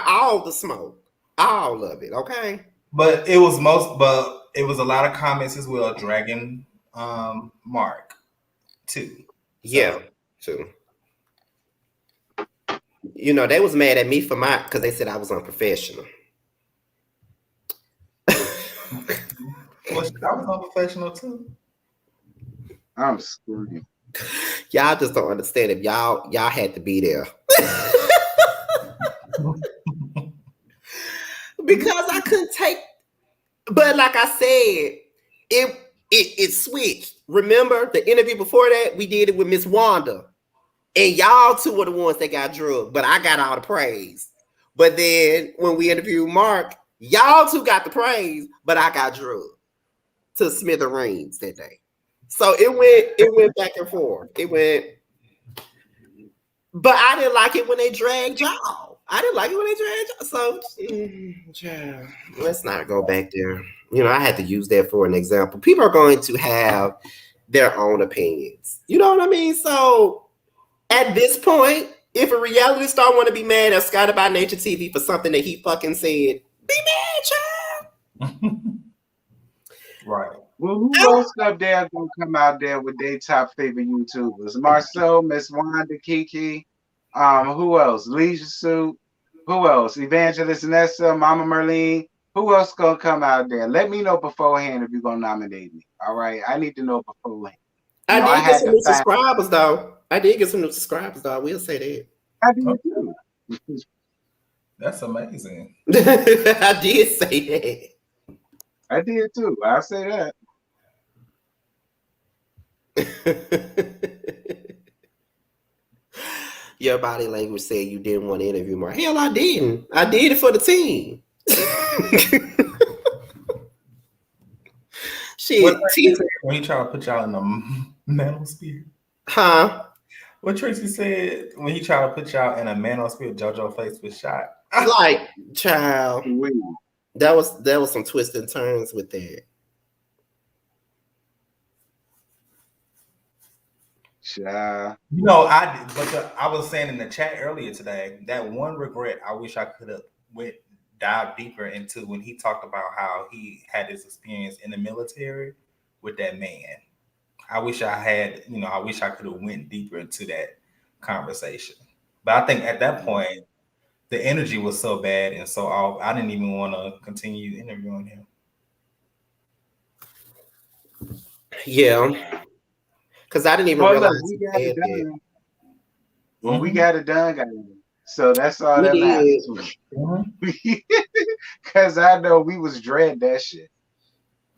all the smoke. All of it, okay? But it was a lot of comments as well, dragging Mark too. Yeah, too. They was mad at me because they said I was unprofessional. Well, I was unprofessional too. I'm screwed. Y'all just don't understand it. Y'all had to be there. Because I couldn't take, but like I said, it switched. Remember the interview before that? We did it with Miss Wanda. And y'all two were the ones that got drugged, but I got all the praise. But then when we interviewed Mark, y'all two got the praise, but I got drugged to smithereens that day. So it went back and forth. But I didn't like it when they dragged y'all. So let's not go back there. I had to use that for an example. People are going to have their own opinions. You know what I mean? So at this point, if a reality star want to be mad at Scotty by Nature TV for something that he fucking said, be mad, child. Right. Well, who else up there gonna come out there with their top favorite YouTubers? Marcel, Miss Wanda, Kiki. Who else? Leisure Suit. Who else? Evangelist Nessa, Mama Merlene. Who else gonna come out there? Let me know beforehand if you're gonna nominate me. All right, I need to know beforehand. I did get some new subscribers though. I will say that. I did too. That's amazing. I did say that. I did too. I'll say that. Your body language said you didn't want to interview more. Hell, I didn't. I did it for the team. Shit. When he tried to put y'all in the manosphere. Huh? What Tracy said when he tried to put y'all in a manosphere, JoJo face was shot. Like, child. That was some twists and turns with that. Yeah. You know, I was saying in the chat earlier today that one regret I wish I could have dive deeper into when he talked about how he had this experience in the military with that man. I wish I had, I wish I could have went deeper into that conversation. But I think at that point, the energy was so bad and so off, I didn't even want to continue interviewing him. Yeah. Because I didn't even realize we he got it had that. done. Well, we got it done, guys. So that's all We that matters. Because I know we was dreading that shit.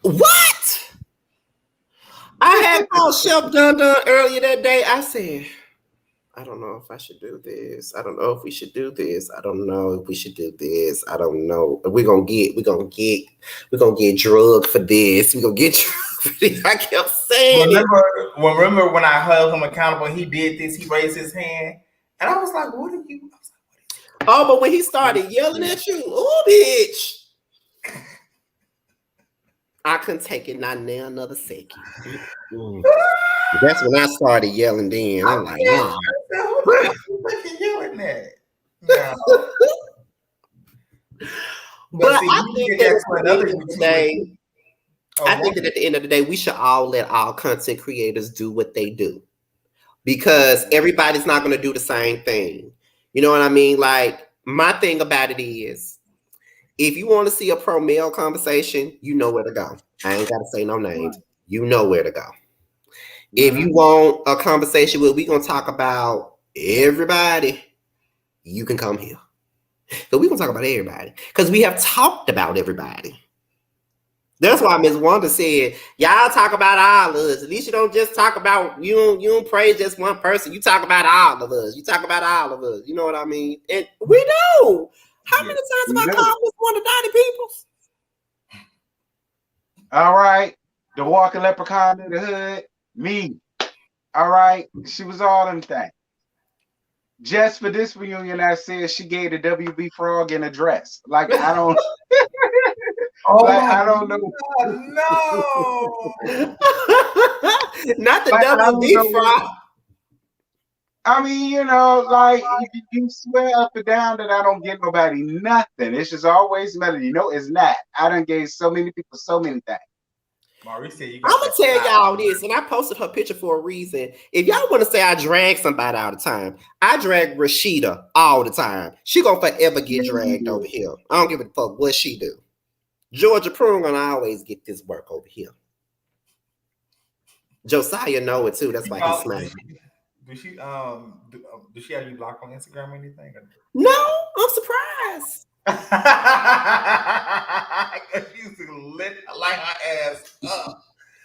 What? I had called Chef Dun earlier that day. I said, I don't know if I should do this. I don't know if we should do this. I don't know if we should do this. I don't know. We're gonna get drugged for this. We're gonna get drugged for this. I kept saying remember when I held him accountable, he did this, he raised his hand, and I was like, what are you? Oh, but when he started yelling at you, oh bitch. I couldn't take it not now another second. That's when I started yelling then. I'm like, nah. What you yelling at? No. But I think that at the end of the day, we should all let our content creators do what they do. Because everybody's not going to do the same thing. You know what I mean? Like, my thing about it is, if you want to see a pro-male conversation, you know where to go. I ain't got to say no names. You know where to go. If you want a conversation where we're going to talk about everybody, you can come here. So we're going to talk about everybody. Because we have talked about everybody. That's why Ms. Wanda said, y'all talk about all of us. At least you don't just talk about, you don't praise just one person. You talk about all of us. You talk about all of us. You know what I mean? And we know. How many times have I called Ms. Wanda Donnie Peoples? All right. The walking leprechaun in the hood. Me. All right. She was all them things. Just for this reunion, I said she gave the WB Frog in a dress. Like, I don't... I don't know. No. Not the WB Frog. I mean, like you swear up and down that I don't get nobody nothing. It's just always melody. It's not. I done gave so many people so many things. Maurice said I'm gonna tell y'all this, and I posted her picture for a reason. If y'all want to say I drag somebody all the time, I drag Rashida all the time. She gonna forever get dragged over here. I don't give a fuck what she do. Georgia Prune gonna always get this work over here. Josiah know it too. That's why he's smiling. Does she have you blocked on Instagram or anything? No, I'm surprised. She used to light her ass up.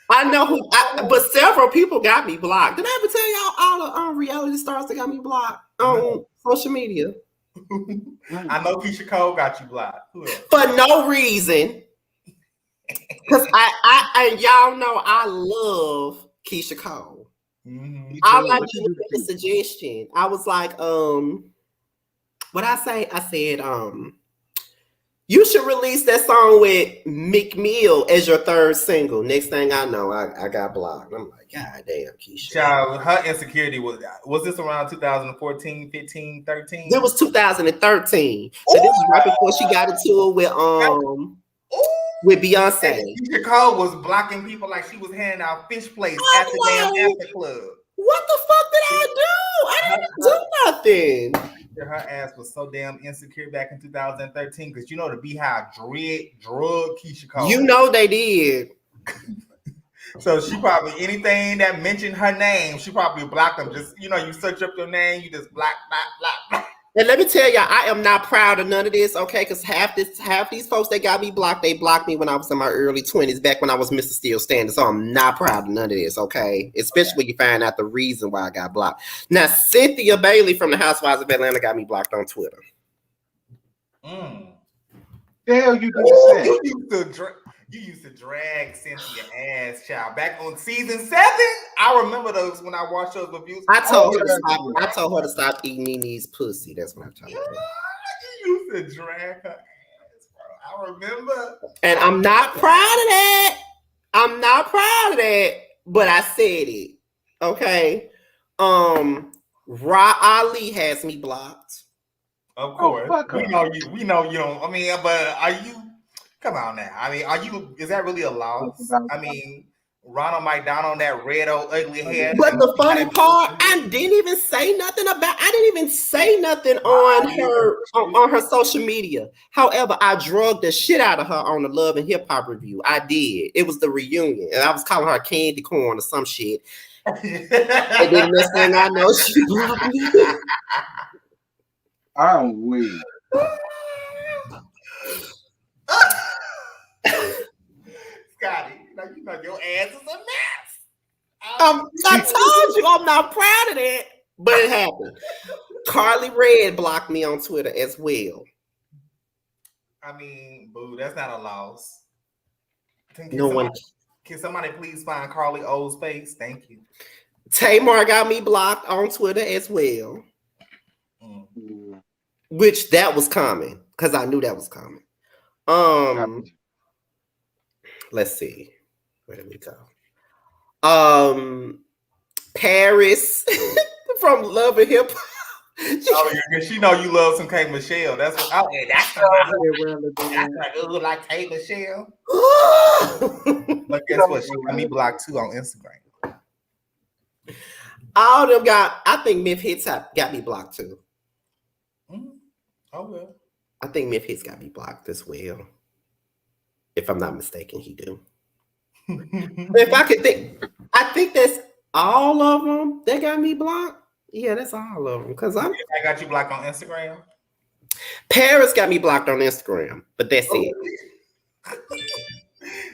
I know but several people got me blocked. Did I ever tell y'all all the reality stars that got me blocked on social media? I know Keisha Cole got you blocked. For no reason. Because I y'all know I love Keisha Cole. Mm-hmm. I like to look at the suggestion. I was like, what I say? I said, you should release that song with Meek Mill as your third single. Next thing I know, I got blocked. I'm like, God damn, Keisha. Child, her insecurity was this around 2014, 15, 13? It was 2013. So this was right before she got into it with Beyonce. Keisha Cole was blocking people like she was handing out fish plates at the damn after club. What the fuck did I do? I didn't do nothing. Her ass was so damn insecure back in 2013 because the Beehive drug Keisha Cole. You know they did. So she probably anything that mentioned her name, she probably blocked them. Just you search up your name, you just block. And let me tell y'all, I am not proud of none of this, okay? Because half these folks that got me blocked, they blocked me when I was in my early 20s, back when I was Mr. Still Standing. So I'm not proud of none of this, okay? Especially when you find out the reason why I got blocked. Now, Cynthia Bailey from the Housewives of Atlanta got me blocked on Twitter. The hell you do? You used to drag Cynthia ass, child. Back on season 7, I remember those when I watched those reviews. I told her to stop eating Nene's pussy. That's what I'm talking about. You used to drag her ass, bro. I remember. And I'm not proud of that. But I said it. Okay. Ra Ali has me blocked. Of course. fuck We her. know you. We know you don't. I mean, but are you? Come on now. I mean, are you? Is that really a loss? I mean, Ronald McDonald, that red old ugly hair. But the funny part, I didn't even say nothing about. I didn't even say nothing on her social media. However, I drugged the shit out of her on the Love and Hip Hop review. I did. It was the reunion, and I was calling her candy corn or some shit. And then next thing I know, she blocked me. I'm weak. Scotty, you know your ass is a mess. I told you I'm not proud of that, but it happened. Carly Red blocked me on Twitter as well. I mean, boo, that's not a loss. Can somebody please find Carly O's face? Thank you. Tamar got me blocked on Twitter as well. Which that was coming, because I knew that was coming. Let's see. Where did we go? Paris from Love and Hip Hop. She know you love some K Michelle. That's what. Oh, yeah, that's what like K Michelle. But guess what? She got me blocked too on Instagram. All them I think Myth Hits got me blocked too. Oh well. I think Myth Hits got me blocked as well. If I'm not mistaken, he do. If I could think, I think that's all of them that got me blocked. Yeah, that's all of them. Because I got you blocked on Instagram. Paris got me blocked on Instagram, but that's it.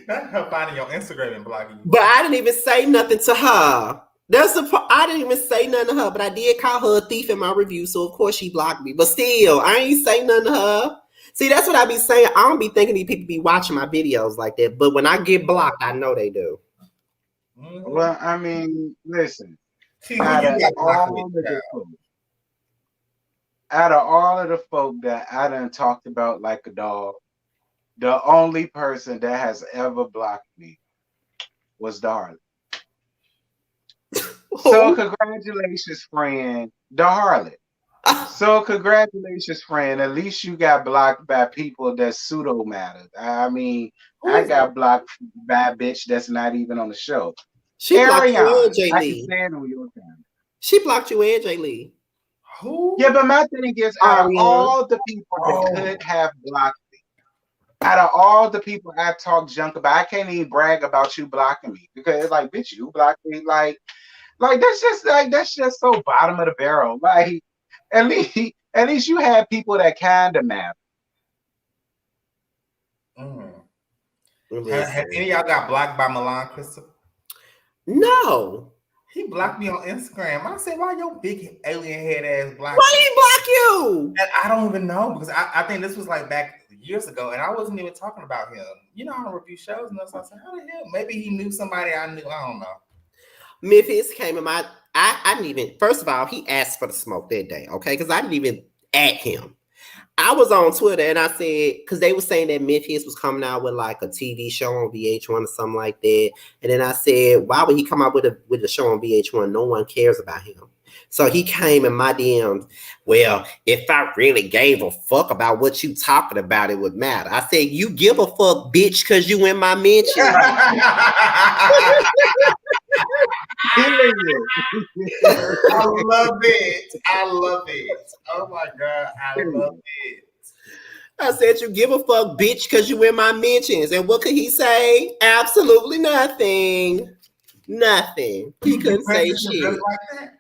Not her finding your Instagram and blocking you. But I didn't even say nothing to her. I didn't even say nothing to her, but I did call her a thief in my review, so of course she blocked me. But still, I ain't say nothing to her. See, that's what I be saying. I don't be thinking these people be watching my videos like that, but when I get blocked, I know they do. Well, I mean, listen. Out of all of the folk that I done talked about like a dog, the only person that has ever blocked me was Darling. So congratulations, friend, the harlot. So congratulations, friend. At least you got blocked by people that pseudo matter. I mean, I got blocked by a bitch that's not even on the show. She blocked you and Jay I Lee. can stand on your time. She blocked you and Jay Lee. Who? Yeah, but my thing is, out of all the people that could have blocked me, out of all the people I talk junk about, I can't even brag about you blocking me because it's like, bitch, you blocked me. Like that's just so bottom of the barrel. Like, at least you had people that kind of matter. Have any of y'all got blocked by Milan Christopher? No. He blocked me on Instagram. I said, why your big alien head ass blocked Why he block you? And I don't even know because I think this was like back years ago and I wasn't even talking about him. You know, I don't review shows and so I said, how the hell? Maybe he knew somebody I knew. I don't know. Memphis came in my I didn't even, first of all, he asked for the smoke that day, okay? Because I didn't even at him. I was on Twitter and I said, because they were saying that Memphis was coming out with like a TV show on VH1 or something like that. And then I said, why would he come out with a show on VH1? No one cares about him. So he came in my DMs. Well, if I really gave a fuck about what you talking about, it would matter. I said, you give a fuck, bitch, because you in my mention. I love it. I love it. Oh my God. I love it. I said, you give a fuck, bitch, because you in my mentions. And what could he say? Absolutely nothing. Nothing. He couldn't say shit. Just like that?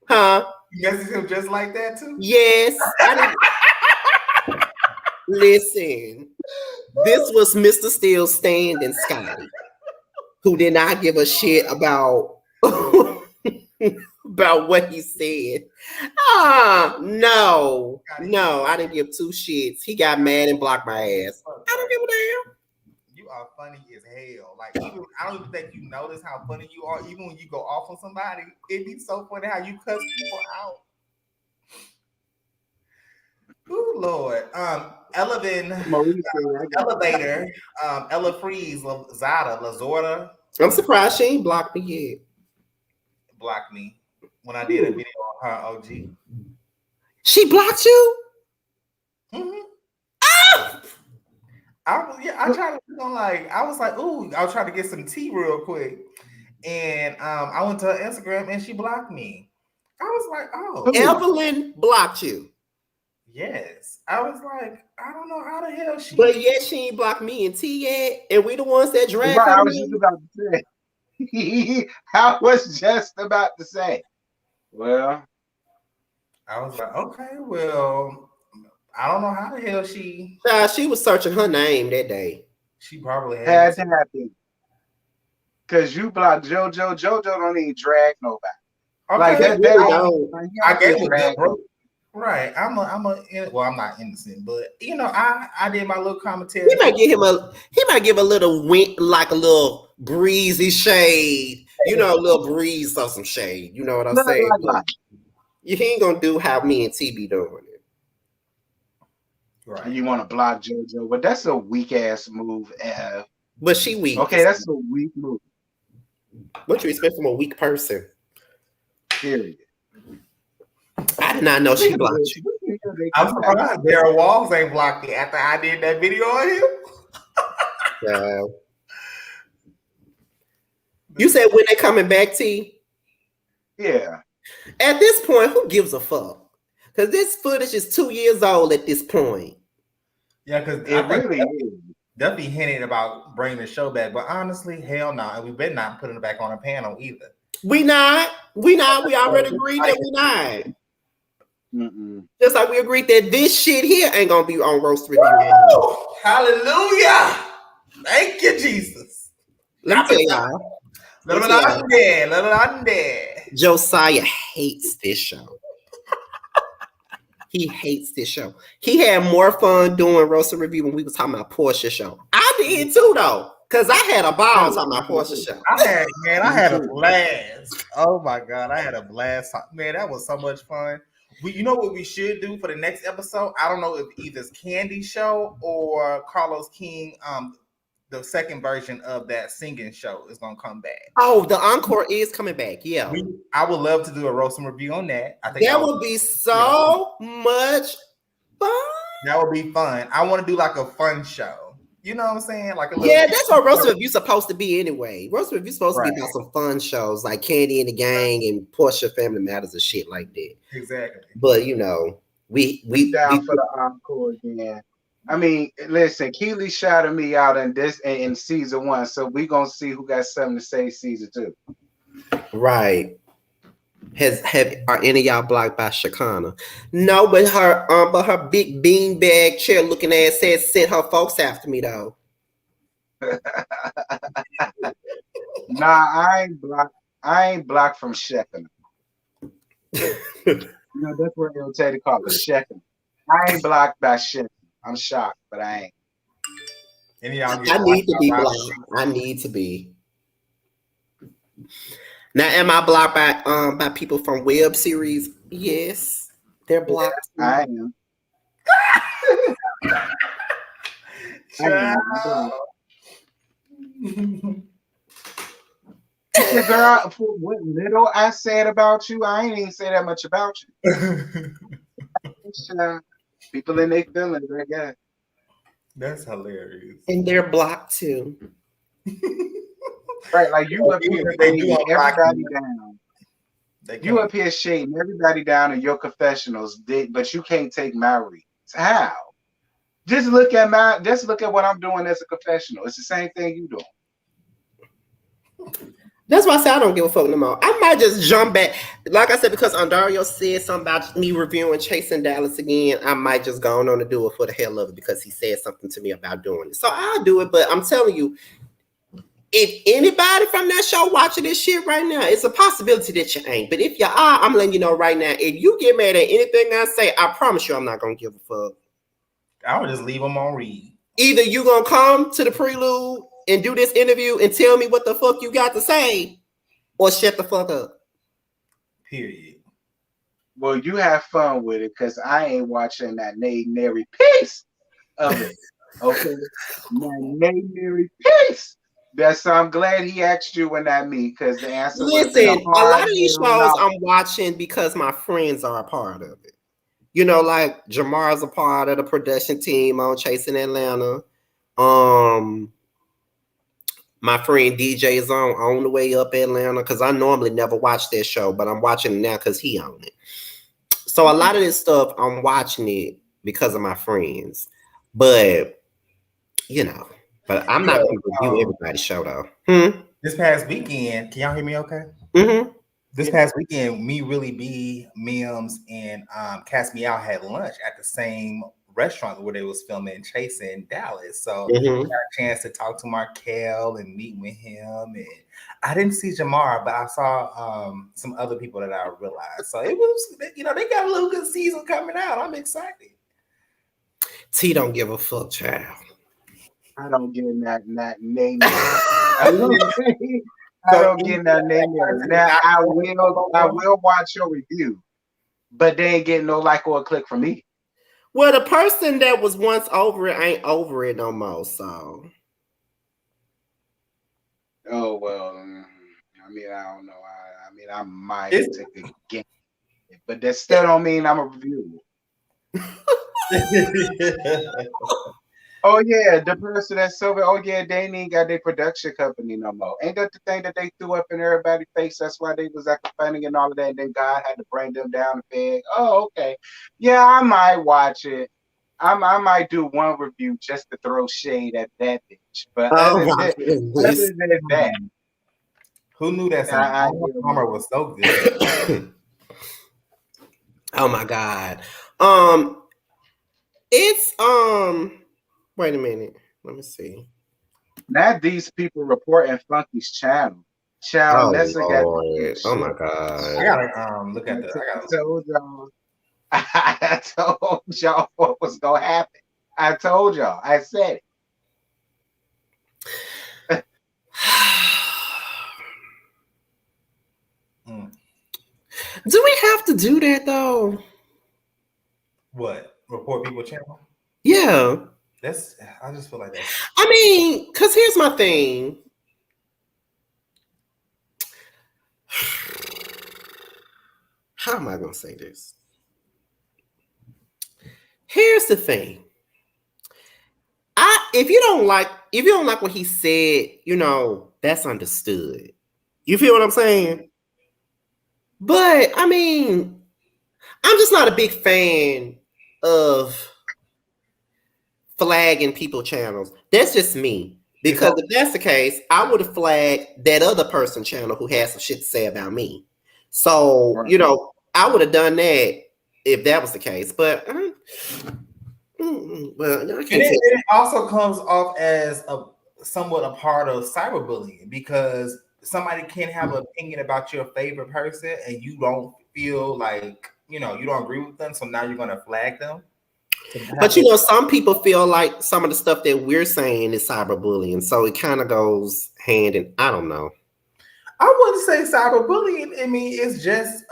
Huh? You messaged him just like that too? Yes. Listen, this was Mr. Steele standing Scotty, who did not give a shit about about what he said. No, I didn't give two shits. He got mad and blocked my ass. I don't give a damn. You are funny as hell. Like, I don't even think you notice how funny you are. Even when you go off on somebody, it'd be so funny how you cuss people out. Ooh, Lord. Elevator, Ella Freeze, Lazorda. I'm surprised she ain't blocked me yet. Block me. when I did a video on her OG. She blocked you? Mm-hmm. Ah! I tried to I was like, ooh, I was trying to get some tea real quick. And I went to her Instagram and she blocked me. I was like, oh. Evelyn blocked you. Yes. I was like, I don't know how the hell she. But yet she ain't blocked me and T yet. And we the ones that dragged Right, her. I was just about to say. I was just about to say. Well, I was like, okay, well, I don't know how the hell she. She was searching her name that day. She probably had to happen. Because you blocked JoJo. JoJo don't even drag nobody. Okay, like that. I gave a good bro. Right. I'm not innocent, but I did my little commentary. He might give a little wink, like a little breezy shade. A little breeze or some shade. You know what I'm saying? He ain't gonna do how me and T be doing it. Right. You want to block JoJo, but that's a weak ass move. But she weak. Okay, that's a weak move. What you expect from a weak person? Period. I did not know she blocked you. I'm surprised Darryl Walls ain't blocked me after I did that video on him. You said when they coming back, T? Yeah. At this point, who gives a fuck? Because this footage is 2 years old at this point. Yeah, because it really is. They'll be hinting about bringing the show back, but honestly, hell no. And we've been not putting it back on a panel either. We not. We already agreed that we not. Just like we agreed that this shit here ain't gonna be on Roast Review. Hallelujah! Thank you, Jesus. Let me tell y'all. Josiah hates this show. He hates this show. He had more fun doing Roast Review when we was talking about Portia show. I did too, though, because I had a ball talking about Portia show. I had a blast. Oh my God, I had a blast. Man, that was so much fun. You know what we should do for the next episode? I don't know if either it's Candy show or Carlos King, the second version of that singing show is gonna come back. Oh, the encore is coming back. Yeah, I would love to do a roast and review on that. I think that would be so much fun. That would be fun. I want to do like a fun show. You know what I'm saying? That's what roast review supposed to be anyway. Roast review supposed to be about some fun shows like Candy and the Gang and Portia Family Matters and shit like that. Exactly. But we down for the encore again. I mean, listen, Keely shouted me out in season 1, so we gonna see who got something to say season 2. Right. Are any of y'all blocked by Shakana? No, but her big beanbag chair looking ass sent her folks after me though. Nah, I ain't blocked from Shekina. That's what they'll tell you to call it, Shekina. I ain't blocked by Shekina. I'm shocked, but I ain't. I need to be blocked. I need to be. Now, am I blocked by people from web series? Yes, they're blocked. I am. Girl, for what little I said about you, I ain't even say that much about you. People in their feelings, I guess. That's hilarious. And they're blocked too. Right, like you up here shading everybody down. You up here shading everybody down in your confessionals, but you can't take my reads. How? Just look at what I'm doing as a confessional. It's the same thing you doing. That's why I say I don't give a fuck no more. I might just jump back. Like I said, because Andario said something about me reviewing Chasing Dallas again, I might just go on to do it for the hell of it because he said something to me about doing it. So I'll do it, but I'm telling you, if anybody from that show watching this shit right now, it's a possibility that you ain't. But if you are, I'm letting you know right now, if you get mad at anything I say, I promise you I'm not going to give a fuck. I would just leave them on read. Either you going to come to the prelude and do this interview and tell me what the fuck you got to say, or shut the fuck up. Period. Well, you have fun with it, because I ain't watching that nary piece of it. Okay? Nary piece. That's I'm glad he asked you and not me, because the answer would have been Listen, a a lot hard of these hell shows no. I'm watching because my friends are a part of it. You know, like Jamar's a part of the production team on Chasing Atlanta. My friend DJ is on the way up Atlanta because I normally never watch that show, but I'm watching it now because he on it. So a lot of this stuff I'm watching it because of my friends, but you know, but I'm not going to review everybody's show though. This past weekend, can y'all hear me? Okay. Mm-hmm. This past weekend, me, Really B, Mims, and Cast Me Out had lunch at the same restaurant where they was filming Chasing in Dallas. So I got a chance to talk to Markel and meet with him. And I didn't see Jamar, but I saw some other people that I realized. So it was, you know, they got a little good season coming out. I'm excited. T don't give a fuck, child. I don't get that name. I don't get that name. Now I will watch your review, but they ain't getting no like or a click from me. Well, the person that was once over it ain't over it no more. So. Oh well. I mean, I don't know. I mean, I might take a game, but that still don't mean I'm a reviewer. Oh yeah, the person that's over. Oh yeah, they ain't got their production company no more. Ain't that the thing that they threw up in everybody's face? That's why they was acting funny and all of that. And then God had to bring them down the peg. Oh, okay. Yeah, I might watch it. I might do one review just to throw shade at that bitch. But other than that, who knew that Palmer was so good? Oh my God. It's wait a minute. Let me see. Not these people reporting Funky's channel. Child, oh my God. I gotta look at that. I told y'all what was gonna happen. I told y'all. I said it. Do we have to do that though? What? Report people channel? Yeah. I just feel like that. I mean, because here's my thing. How am I gonna say this? Here's the thing. If you don't like what he said, you know, that's understood. You feel what I'm saying? But I mean, I'm just not a big fan of flagging people channels. That's just me. Because if that's the case, I would have flagged that other person channel who has some shit to say about me. So, you know, I would have done that if that was the case. But it also comes off as somewhat a part of cyberbullying, because somebody can have an opinion about your favorite person and you don't feel like, you know, you don't agree with them. So now you're going to flag them. But you know, some people feel like some of the stuff that we're saying is cyberbullying, so it kind of goes hand in. I don't know. I wouldn't say cyberbullying. I mean, it's just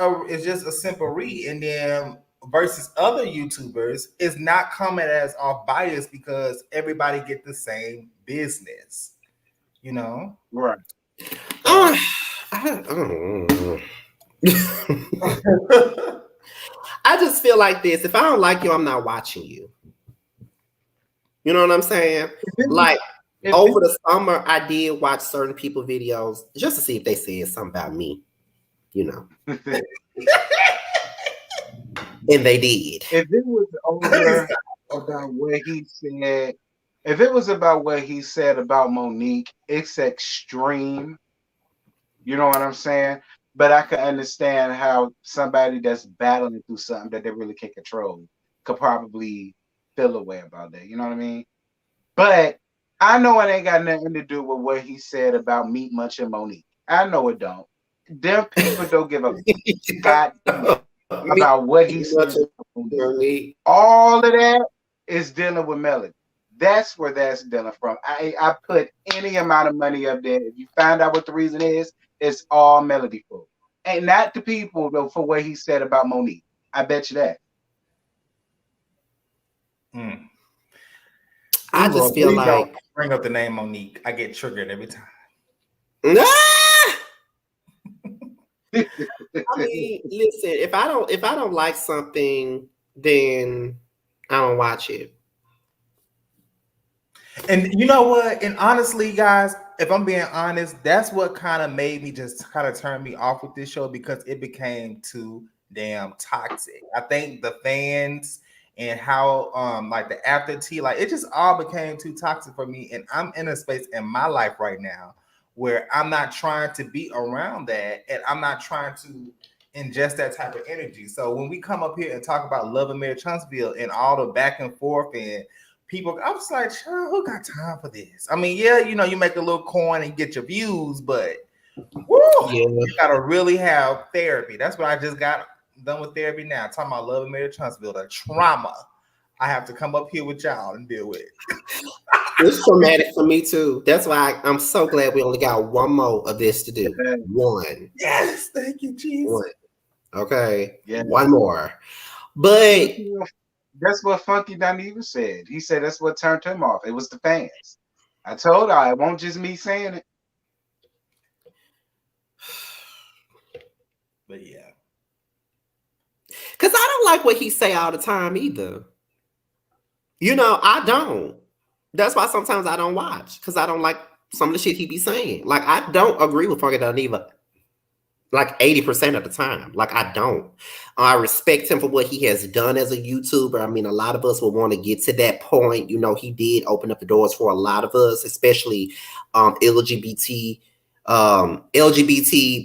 a simple read, and then versus other YouTubers is not coming as off bias because everybody get the same business, you know. Right. I just feel like this. If I don't like you, I'm not watching you. You know what I'm saying? Like over the summer, I did watch certain people videos just to see if they said something about me. You know. And they did. If it was over about what he said, if it was about what he said about Monique, it's extreme. You know what I'm saying? But I can understand how somebody that's battling through something that they really can't control could probably feel a way about that. You know what I mean? But I know it ain't got nothing to do with what he said about Meat Munch and Monique. I know it don't. Them people don't give a goddamn about what he said. All of that is dealing with Melody. That's where that's dealing from. I put any amount of money up there. If you find out what the reason is, it's all Melody for. And not the people though for what he said about Monique. I bet you that. I just feel like bring up the name Monique. I get triggered every time. I mean, listen, if I don't like something, then I don't watch it. And you know what? And honestly, guys, if I'm being honest, that's what kind of made me just kind of turn me off with this show, because it became too damn toxic. I think the fans and how like the after tea, like it just all became too toxic for me. And I'm in a space in my life right now where I'm not trying to be around that, and I'm not trying to ingest that type of energy. So when we come up here and talk about Love and Marriage Huntsville and all the back and forth and people, I was like, who got time for this? I mean, yeah, you know, you make a little coin and get your views, but woo, you gotta really have therapy. That's what I just got done with therapy now. Talking about Love and Marriage Huntsville, the trauma I have to come up here with y'all and deal with. It's traumatic for me too. That's why I'm so glad we only got one more of this to do. One. Yes, thank you, Jesus. One. Okay. Yeah. One more. But that's what Funky Dineva said. He said that's what turned him off. It was the fans. I told her it won't just me saying it. But yeah. Because I don't like what he say all the time either. You know, I don't. That's why sometimes I don't watch, because I don't like some of the shit he be saying. Like, I don't agree with Funky Dineva like 80% of the time. Like, I don't. I respect him for what he has done as a YouTuber. I mean, a lot of us will want to get to that point. You know, he did open up the doors for a lot of us, especially LGBT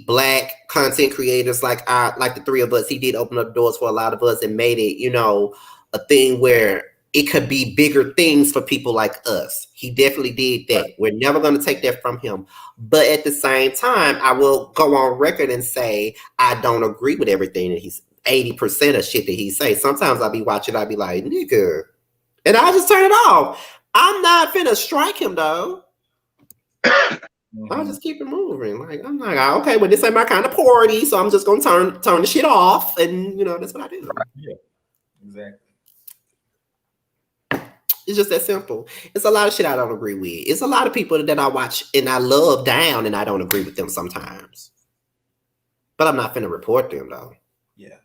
Black content creators like the three of us. He did open up doors for a lot of us and made it, you know, a thing where it could be bigger things for people like us. He definitely did that. We're never going to take that from him. But at the same time, I will go on record and say I don't agree with everything that he's 80% of shit that he says. Sometimes I'll be watching, I'll be like, nigga. And I'll just turn it off. I'm not finna strike him though. I'll just keep it moving. Like, I'm like, okay, well, this ain't my kind of party, so I'm just gonna turn the shit off, and you know, that's what I do. Yeah, exactly. It's just that simple. It's a lot of shit I don't agree with. It's a lot of people that I watch and I love down, and I don't agree with them sometimes. But I'm not finna report them though. Yeah.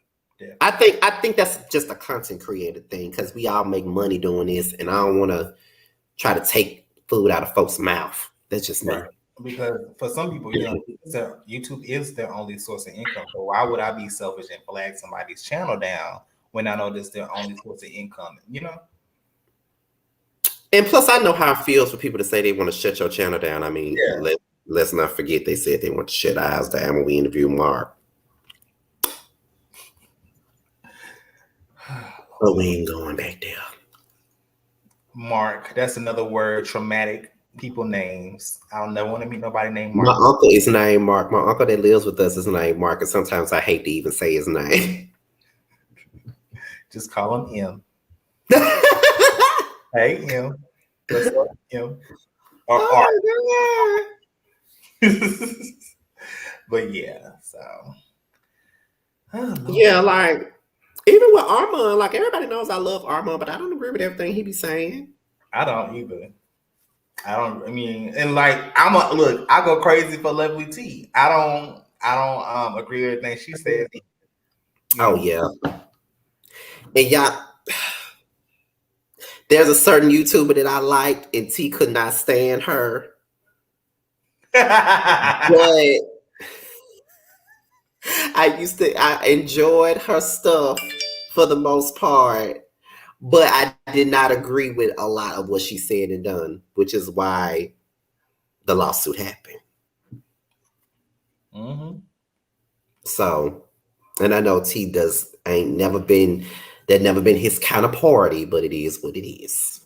I think that's just a content creator thing, because we all make money doing this, and I don't want to try to take food out of folks' mouth. That's just me. Right. Because for some people, you know, YouTube is their only source of income. So why would I be selfish and flag somebody's channel down when I know this is their only source of income? You know. And plus, I know how it feels for people to say they want to shut your channel down. I mean, let's not forget they said they want to shut ours down when we interviewed Mark. But we ain't going back there. Mark, that's another word, traumatic people names. I don't never want to meet nobody named Mark. My uncle is named Mark. My uncle that lives with us is named Mark, and sometimes I hate to even say his name. Just call him M. Hey, M. What's up, M? Or oh But yeah, so. Yeah, like, even with Armand, like, everybody knows I love Armand, but I don't agree with everything he be saying. I don't either. I mean, and like, I go crazy for Lovely T. I don't agree with everything she says. Oh yeah. And y'all, there's a certain YouTuber that I liked, and T could not stand her. But I enjoyed her stuff for the most part, but I did not agree with a lot of what she said and done, which is why the lawsuit happened. Mm-hmm. So, and I know T never been his kind of party, but it is what it is.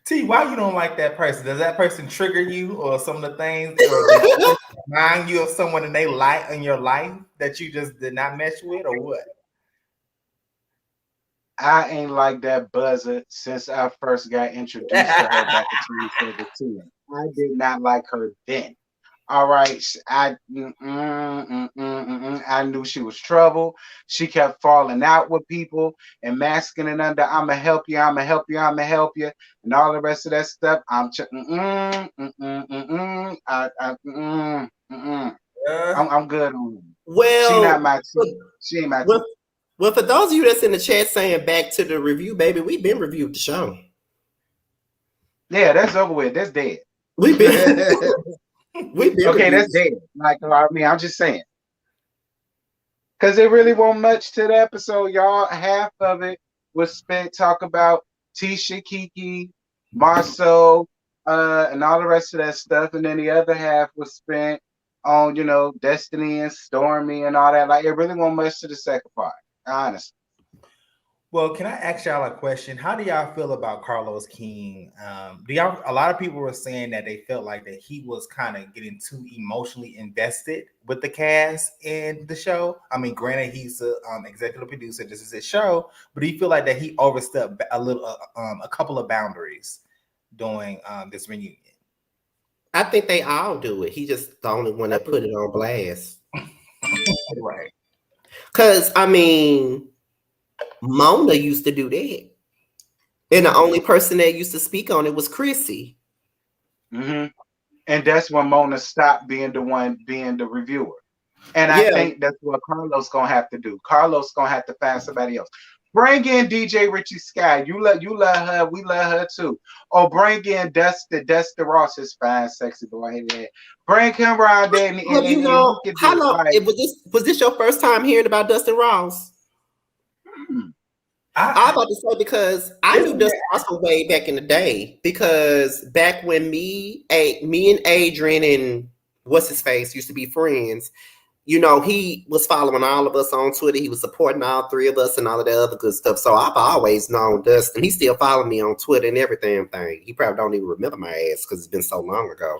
T, why you don't like that person? Does that person trigger you, or some of the things, or remind you of someone in your life that you just did not mesh with, or what? I ain't like that buzzer since I first got introduced to her back in 2017. I did not like her then. All right, I I knew she was trouble. She kept falling out with people and masking it under "I'ma help you, I'ma help you, I'ma help you," and all the rest of that stuff. I'm good on her. She not my team. She ain't my team. Well, for those of you that's in the chat saying back to the review, baby, we've been reviewed the show. Yeah, that's over with. That's dead. We've been okay, that's dead. Like, I mean, I'm just saying. Because it really wasn't much to the episode, y'all. Half of it was spent talking about Tisha, Kiki, Marceau, and all the rest of that stuff. And then the other half was spent on, Destiny and Stormy and all that. Like, it really wasn't much to the second part, honestly. Well, can I ask y'all a question? How do y'all feel about Carlos King? A lot of people were saying that they felt like that he was kind of getting too emotionally invested with the cast in the show. I mean, granted, he's a executive producer. This is his show, but do you feel like that he overstepped a couple of boundaries during this reunion? I think they all do it. He just the only one that put it on blast. Right. Because, I mean, Mona used to do that. And the only person that used to speak on it was Chrissy. Mm-hmm. And that's when Mona stopped being the one being the reviewer. And I think that's what Carlos going to have to do. Carlos going to have to find somebody else. Bring in DJ Richie Sky. You love her. We love her too. Or bring in Dusty Ross, his fine, sexy boy. Bring him around there. How long? Was this your first time hearing about Dustin Ross? I'm about to say, because I knew Dustin Ross way back in the day. Because back when me and Adrian and what's his face used to be friends. He was following all of us on Twitter. He was supporting all three of us and all of that other good stuff. So I've always known Dustin. He still following me on Twitter and everything. He probably don't even remember my ass because it's been so long ago.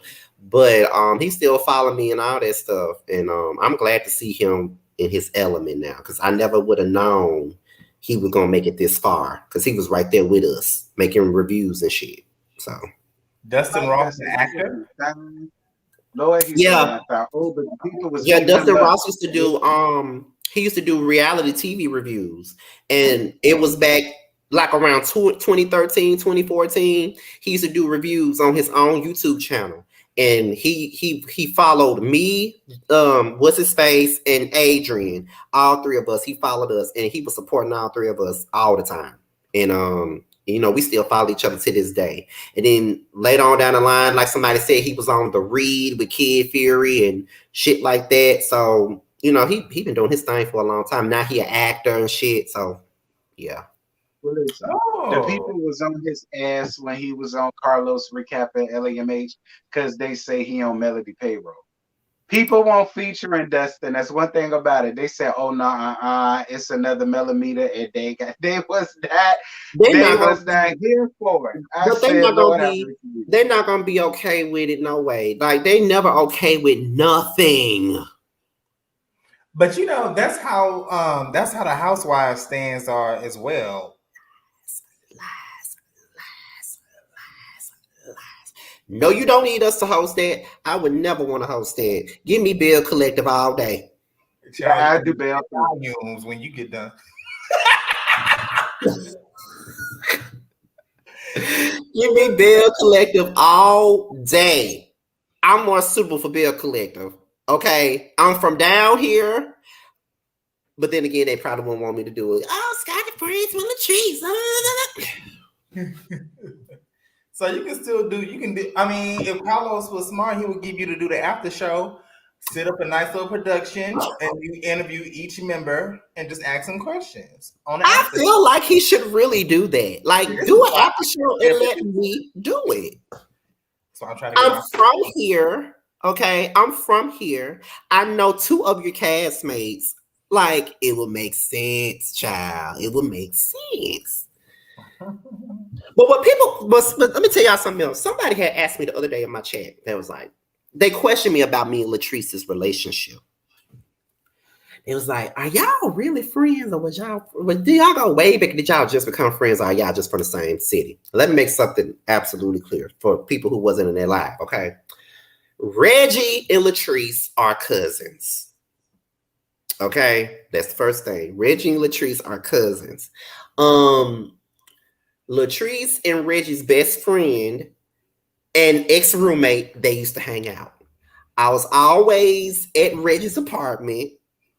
But he still following me and all that stuff. And I'm glad to see him in his element now, because I never would have known he was going to make it this far, because he was right there with us making reviews and shit. So Dustin Ross, the actor? Dustin Ross used to do he used to do reality TV reviews, and it was back like around 2013, 2014. He used to do reviews on his own YouTube channel, and he followed me, what's his face, and Adrian, all three of us. He followed us, and he was supporting all three of us all the time. And we still follow each other to this day. And then later on down the line, like somebody said, he was on The Read with Kid Fury and shit like that. So, he been doing his thing for a long time. Now he an actor and shit. So, yeah. The people was on his ass when he was on Carlos recapping LAMH because they say he on Melody payroll. People won't feature in Dustin. That's one thing about it. They said, "Oh no, it's another millimeter," and they was not here for it. But they're not gonna be okay with it. No way. Like, they never okay with nothing. But that's how the Housewives stands are as well. No, you don't need us to host that. I would never want to host that. Give me Bill Collective all day. I do Bill volumes when you get done. Give me Bill Collective all day. I'm more suitable for Bill Collective. Okay, I'm from down here, but then again, they probably won't want me to do it. Oh, Scotty Prince with the trees. So you can still do. I mean, if Carlos was smart, he would give you to do the after show, set up a nice little production, and you interview each member and just ask them questions. I feel like he should really do that. Like, do an after show and let me do it. So I'm trying to. I'm from here. Okay, I'm from here. I know two of your castmates. Like, it would make sense, child. It would make sense. But let me tell y'all something else. Somebody had asked me the other day in my chat. That was like, they questioned me about me and Latrice's relationship. It was like, are y'all really friends, or did y'all go way back? Did y'all just become friends, or are y'all just from the same city? Let me make something absolutely clear for people who wasn't in their life. Okay, Reggie and Latrice are cousins. Okay, that's the first thing. Reggie and Latrice are cousins. Latrice and Reggie's best friend and ex-roommate, they used to hang out. I was always at Reggie's apartment.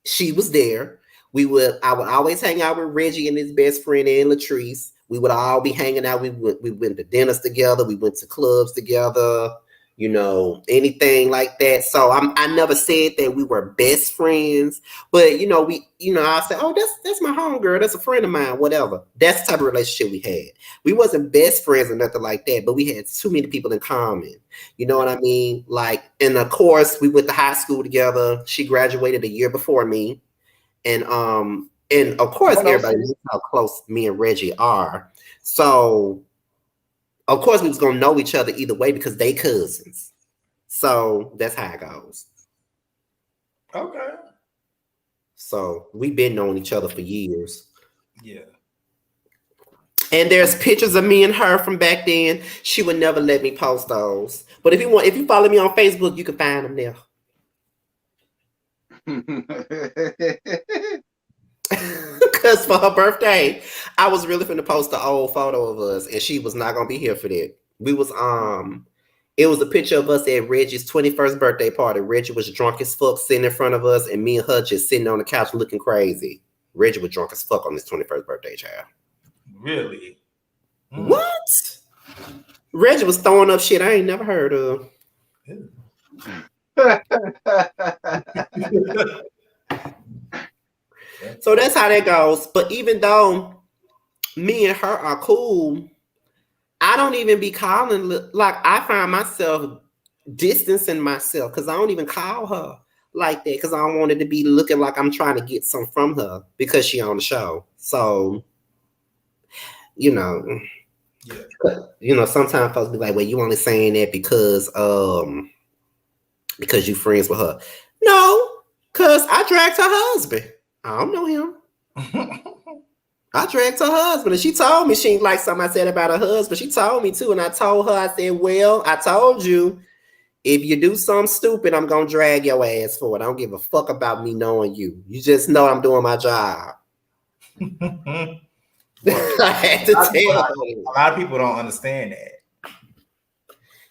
She was there. I would always hang out with Reggie and his best friend and Latrice. We would all be hanging out. We went to dinners together. We went to clubs together. Anything like that. So I never said that we were best friends, but I said, oh, that's my homegirl. That's a friend of mine. Whatever. That's the type of relationship we had. We wasn't best friends or nothing like that, but we had too many people in common. You know what I mean? Like, and of course, we went to high school together. She graduated a year before me, and of course, everybody knows how close me and Reggie are. So, of course, we was gonna know each other either way because they cousins. So that's how it goes. Okay. So we've been knowing each other for years. Yeah. And there's pictures of me and her from back then. She would never let me post those. But if you follow me on Facebook, you can find them there. Because for her birthday, I was really finna post the old photo of us, and she was not gonna be here for that. We was it was a picture of us at Reggie's 21st birthday party. Reggie was drunk as fuck sitting in front of us, and me and her just sitting on the couch looking crazy. Reggie was drunk as fuck on his 21st birthday, child. Really? What? Reggie was throwing up shit I ain't never heard of. So that's how that goes. But even though me and her are cool, I don't even be calling. Like, I find myself distancing myself because I don't even call her like that because I don't want it to be looking like I'm trying to get some from her because she on the show. So, sometimes folks be like, well, you only saying that because you friends with her. No, because I dragged her husband. I don't know him. I dragged her husband, and she told me she didn't like something I said about her husband. She told me too, and I told her, I said, well, I told you, if you do something stupid, I'm going to drag your ass for it. I don't give a fuck about me knowing you. You just know I'm doing my job. I had to tell her. A lot of people don't understand that.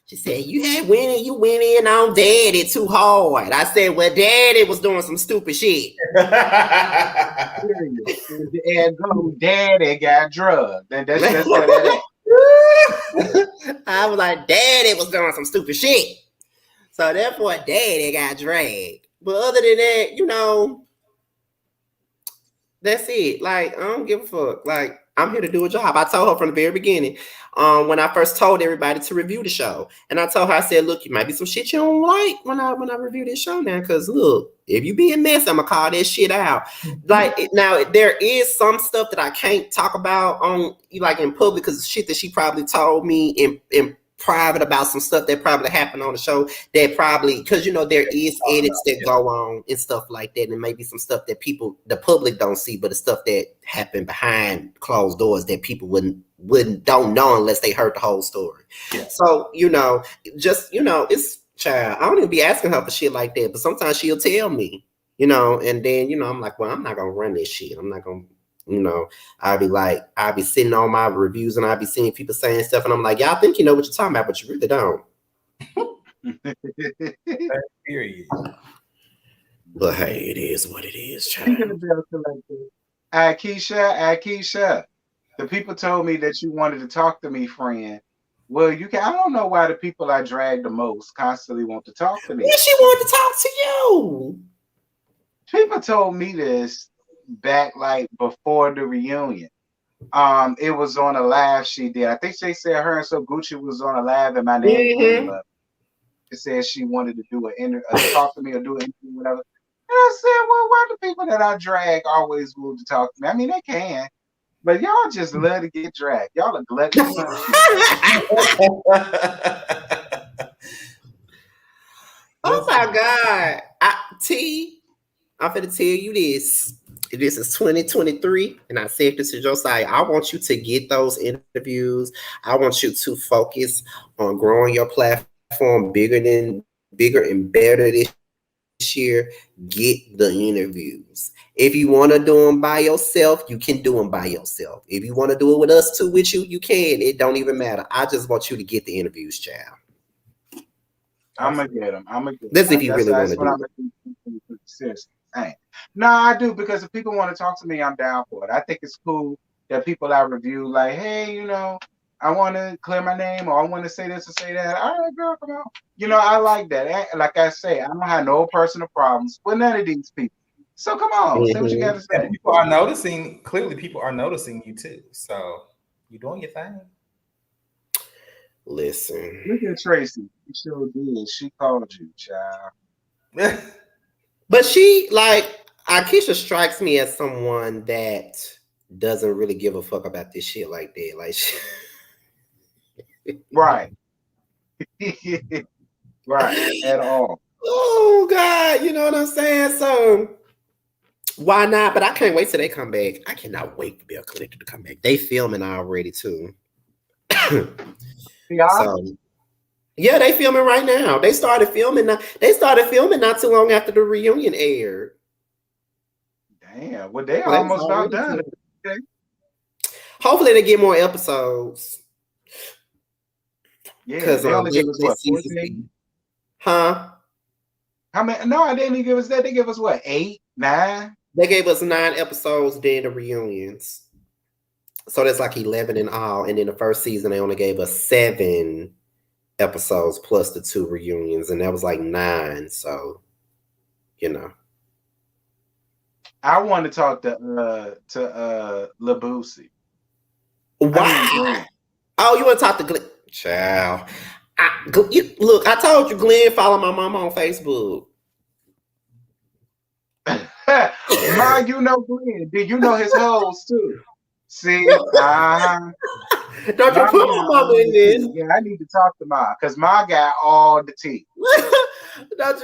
She said, you went in on Daddy too hard. I said, well, Daddy was doing some stupid shit. And Daddy got drugged. And that's what it is. I was like, Daddy was doing some stupid shit. So therefore, Daddy got dragged. But other than that, that's it. Like, I don't give a fuck. Like, I'm here to do a job. I told her from the very beginning, when I first told everybody to review the show, and I told her, I said, look, you might be some shit you don't like when I review this show now, because look, if you being messy, I'm gonna call that shit out. Like, now there is some stuff that I can't talk about on like in public because shit that she probably told me in private about some stuff that probably happened on the show that probably, because there is edits that go on and stuff like that, and maybe some stuff that the public don't see, but the stuff that happened behind closed doors that people don't know unless they heard the whole story. Yeah. So it's child, I don't even be asking her for shit like that, but sometimes she'll tell me, and then I'm like, well, I'm not gonna run this shit. I'm not gonna. I'll be sitting on my reviews and I'll be seeing people saying stuff, and I'm like, y'all think you know what you're talking about, but you really don't. Period. But hey, it is what it is, child. Keisha, the people told me that you wanted to talk to me, friend. Well, I don't know why the people I drag the most constantly want to talk to me. Yeah, she wanted to talk to you. People told me this back like before the reunion. It was on a live she did. I think they said her and So Gucci was on a live and my name came up. It said she wanted to do talk to me or do an interview, whatever. And I said, well, why do people that I drag always move to talk to me? I mean, they can, but y'all just love to get dragged. Y'all are gluttons. Oh my God. I'm finna tell you this. This is 2023, and I said this to Josiah. I want you to get those interviews. I want you to focus on growing your platform bigger and better this year, get the interviews. If you want to do them by yourself, you can do them by yourself. If you want to do it with us too, with you, you can. It don't even matter. I just want you to get the interviews, child. I'm gonna get them. That's if you really want to do it. Seriously. No, I do, because if people want to talk to me, I'm down for it. I think it's cool that people I review, like, hey, you know, I want to clear my name, or I want to say this or say that. All right, girl, come on. You know, I like that. Like I say, I don't have no personal problems with none of these people. So come on, say what you got to say. And people are noticing. Clearly, people are noticing you too. So you're doing your thing. Listen. Look at Tracy. She sure did. She called you, child. But she, like, Akeisha strikes me as someone that doesn't really give a fuck about this shit like that. Like, right. Right, at all. Oh, God, you know what I'm saying? So, why not? But I can't wait till they come back. I cannot wait for Bill Clinton to come back. They filming already, too. Yeah. So, yeah, they filming right now. They started filming not too long after the reunion aired. Damn, well, they almost about done. Okay. Hopefully they get more episodes. Yeah, because they only give us what, 14? Huh? How many? No, they didn't give us that. They gave us what, 8, 9? They gave us 9 episodes during the reunions. So that's like 11 in all. And in the first season, they only gave us 7 episodes plus the 2 reunions. And that was like 9. So, you know. I want to talk to Labusi. Why? Oh, you want to talk to Glenn? Child. Look, I told you Glenn follow my mama on Facebook. Ma, you know Glenn. Did you know his hoes too? See, Don't you put my mama in this? Yeah, I need to talk to Ma, because Ma got all the tea. Don't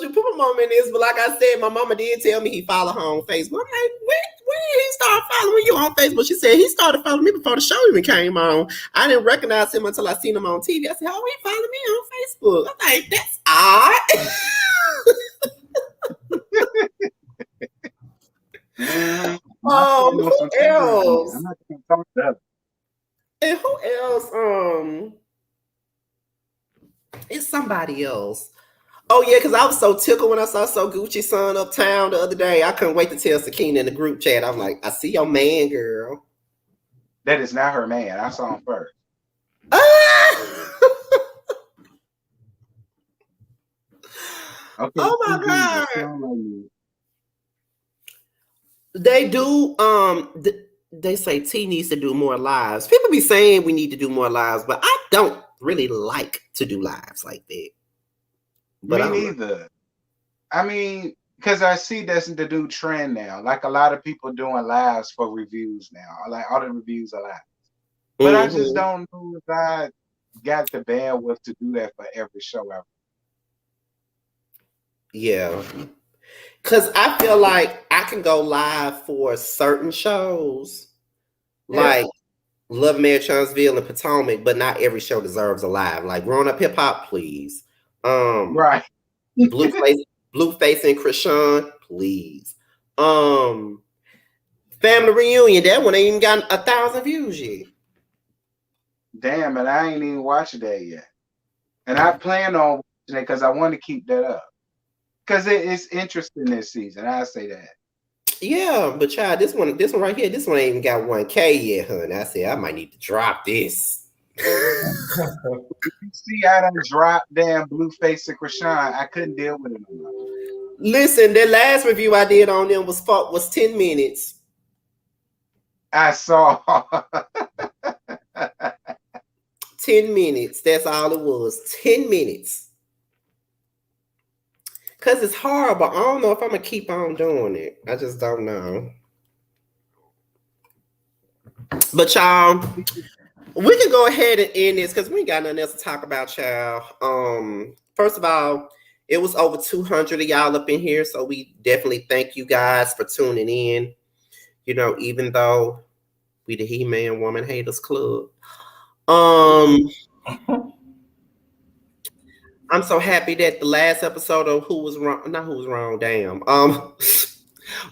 you put my mama in this? But like I said, my mama did tell me he followed her on Facebook. I'm like, when did he start following you on Facebook? She said he started following me before the show even came on. I didn't recognize him until I seen him on TV. I said, oh, he followed me on Facebook. I'm like, that's odd. Who else? I'm not gonna talk to her. And who else? It's somebody else. Oh yeah, because I was so tickled when I saw So Gucci's son uptown the other day. I couldn't wait to tell Sakina in the group chat. I'm like, I see your man, girl. That is not her man. I saw him first. Okay, oh my God. They do. They say T needs to do more lives. People be saying we need to do more lives, but I don't really like to do lives like that. But me neither. I mean, because I see that's the new trend now. Like a lot of people doing lives for reviews now. Like all the reviews are lives. But I just don't know if I got the bandwidth to do that for every show ever. Yeah. Because I feel like I can go live for certain shows, like Love Mayor Charlottesville and Potomac, but not every show deserves a live. Like Grown Up Hip Hop, please. Right. Blueface and Krishan, please. Family Reunion, that one ain't even got 1,000 views yet. Damn, and I ain't even watched that yet. And I plan on watching it because I want to keep that up. Because it's interesting this season. I say that. Yeah, but child, this one right here, this one ain't even got 1K yet, honey. I said I might need to drop this. You see, I done dropped damn Blueface and Krishan. I couldn't deal with it anymore. Listen, the last review I did on them was 10 minutes. I saw 10 minutes. That's all it was. 10 minutes. Because it's horrible. I don't know if I'm going to keep on doing it. I just don't know. But y'all, we can go ahead and end this because we ain't got nothing else to talk about, y'all. First of all, it was over 200 of y'all up in here. So we definitely thank you guys for tuning in. You know, even though we the He-Man Woman Haters Club. I'm so happy that the last episode of Who Was Wrong, not Who Was Wrong, damn.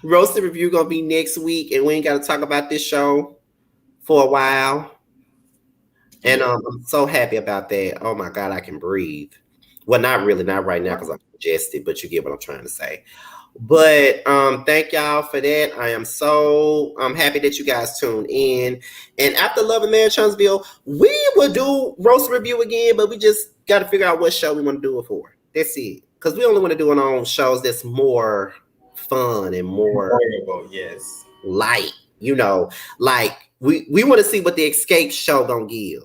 Roasted Review gonna be next week, and we ain't gotta talk about this show for a while. And I'm so happy about that. Oh my God, I can breathe. Well, not really, not right now because I'm congested, but you get what I'm trying to say. But thank y'all for that. I am so happy that you guys tuned in. And after Love and Marriage Huntsville, we will do Roast Review again, but we just got to figure out what show we want to do it for. That's it. Because we only want to do it on shows that's more fun and more yes, light. You know, like we want to see what the Escape show gonna give.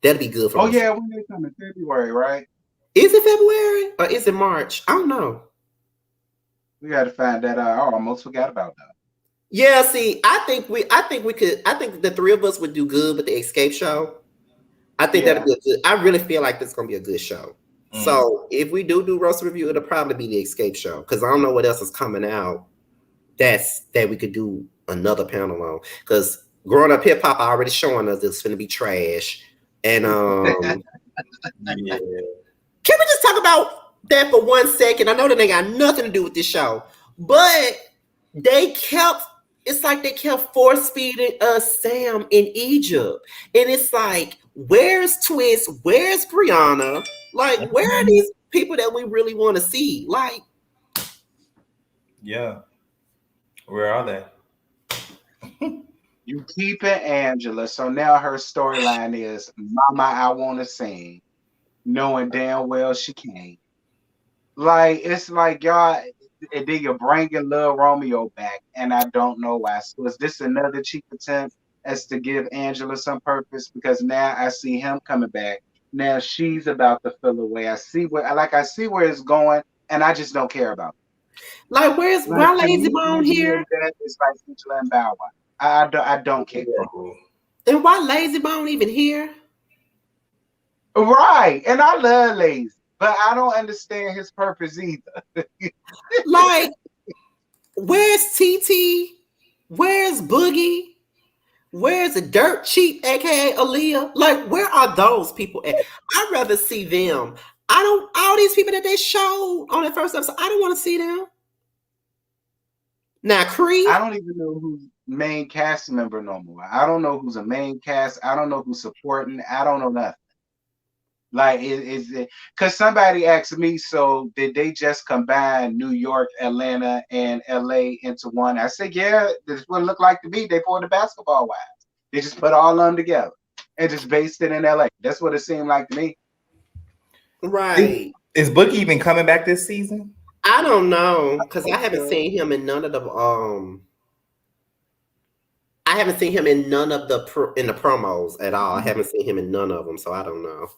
That'd be good for us. Oh yeah, when they come in February, right? Is it February or is it March? I don't know. We got to find that out. I almost forgot about that. Yeah, see, I think the three of us would do good with the Escape show. I think that'd be a good. I really feel like this is gonna be a good show. So if we do Roast Review, it'll probably be the Escape show because I don't know what else is coming out that we could do another panel on. Because Growing Up Hip Hop already showing us it's gonna be trash. And yeah. Can we just talk about that for 1 second? I know that they got nothing to do with this show, but it's like they kept force feeding us Sam in Egypt. And it's like, where's Twist? Where's Brianna? Like, where are these people that we really want to see? Like, yeah. Where are they? You keep it, Angela. So now her storyline is Mama, I want to sing, knowing damn well she can't. Like, it's like, y'all, and then you're bringing Lil Romeo back, and I don't know why. So is this another cheap attempt as to give Angela some purpose? Because now I see him coming back. Now she's about to feel away. I see where it's going, and I just don't care about it. Like, why Lazy Bone here? It's like Angela and Bow Wow. I don't care. And why Lazy Bone even here? Right. And I love Lazy, but I don't understand his purpose either. Like, where's TT? Where's Boogie? Where's the Dirt Cheap, aka Aaliyah? Like, where are those people at? I'd rather see them. All these people that they showed on that first episode, I don't want to see them. Now, Creed. I don't even know who's main cast member no more. I don't know who's a main cast. I don't know who's supporting. I don't know nothing. Like, is it because somebody asked me, so did they just combine New York, Atlanta, and LA into one? I said, yeah, this is what it looked like to me. They poured the Basketball Wives. They just put all of them together and just based it in LA. That's what it seemed like to me. Right. Is Boogie even coming back this season? I don't know, because I haven't seen him in none of the I haven't seen him in none of the promos at all. I haven't seen him in none of them, so I don't know.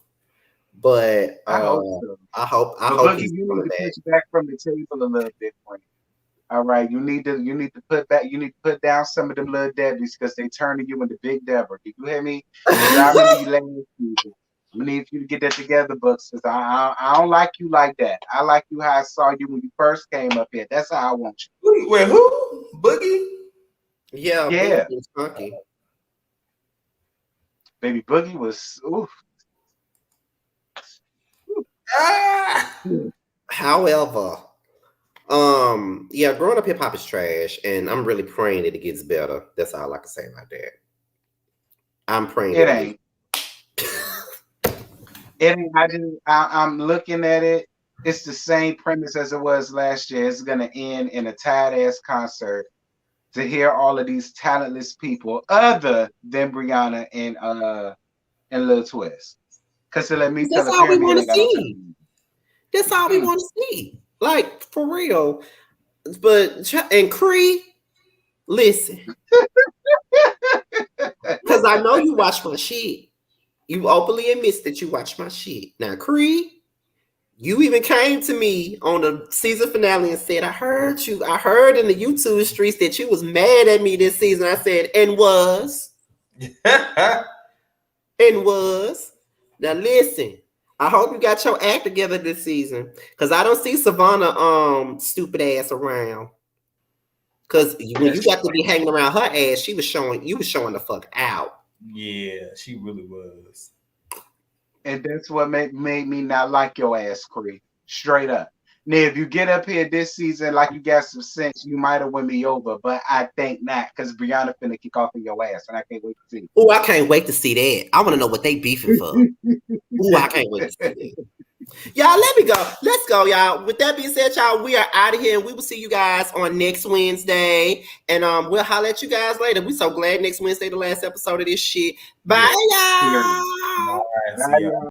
But I hope Boogie, he's you coming need to back. push back from the table a little bit, Frank. All right, you need to put down some of them little Debbies because they turning you into Big Deborah. Do you hear me? We need you to get that together, Bucks. I don't like you like that. I like you how I saw you when you first came up here. That's how I want you. Wait, who? Boogie? Yeah. Boogie was funky. Baby Boogie was oof. However, Growing Up Hip Hop is trash, and I'm really praying that it gets better. That's all I can say about that. I'm praying it ain't. I'm looking at it. It's the same premise as it was last year. It's gonna end in a tired ass concert to hear all of these talentless people other than Brianna and Lil Twist. Because let me that's all we want to see. That's all we want to see. Like, for real. But and Cree, listen. Because I know you watch my shit. You openly admit that you watch my shit. Now, Cree, you even came to me on the season finale and said, I heard in the YouTube streets that you was mad at me this season. I said, and was. And was. Now listen, I hope you got your act together this season. Cause I don't see Savannah stupid ass around. Cause when you got to be hanging around her ass, you was showing the fuck out. Yeah, she really was. And that's what made me not like your ass, Cree. Straight up. Now, if you get up here this season like you got some sense, you might have won me over, but I think not, because Brianna finna kick off in your ass, and I can't wait to see. Oh, I can't wait to see that. I want to know what they beefing for. Ooh, I can't wait to see that. Y'all, let me go. Let's go, y'all. With that being said, y'all, we are out of here. We will see you guys on next Wednesday. And we'll holler at you guys later. We're so glad next Wednesday, the last episode of this shit. Bye, y'all. All right, see y'all.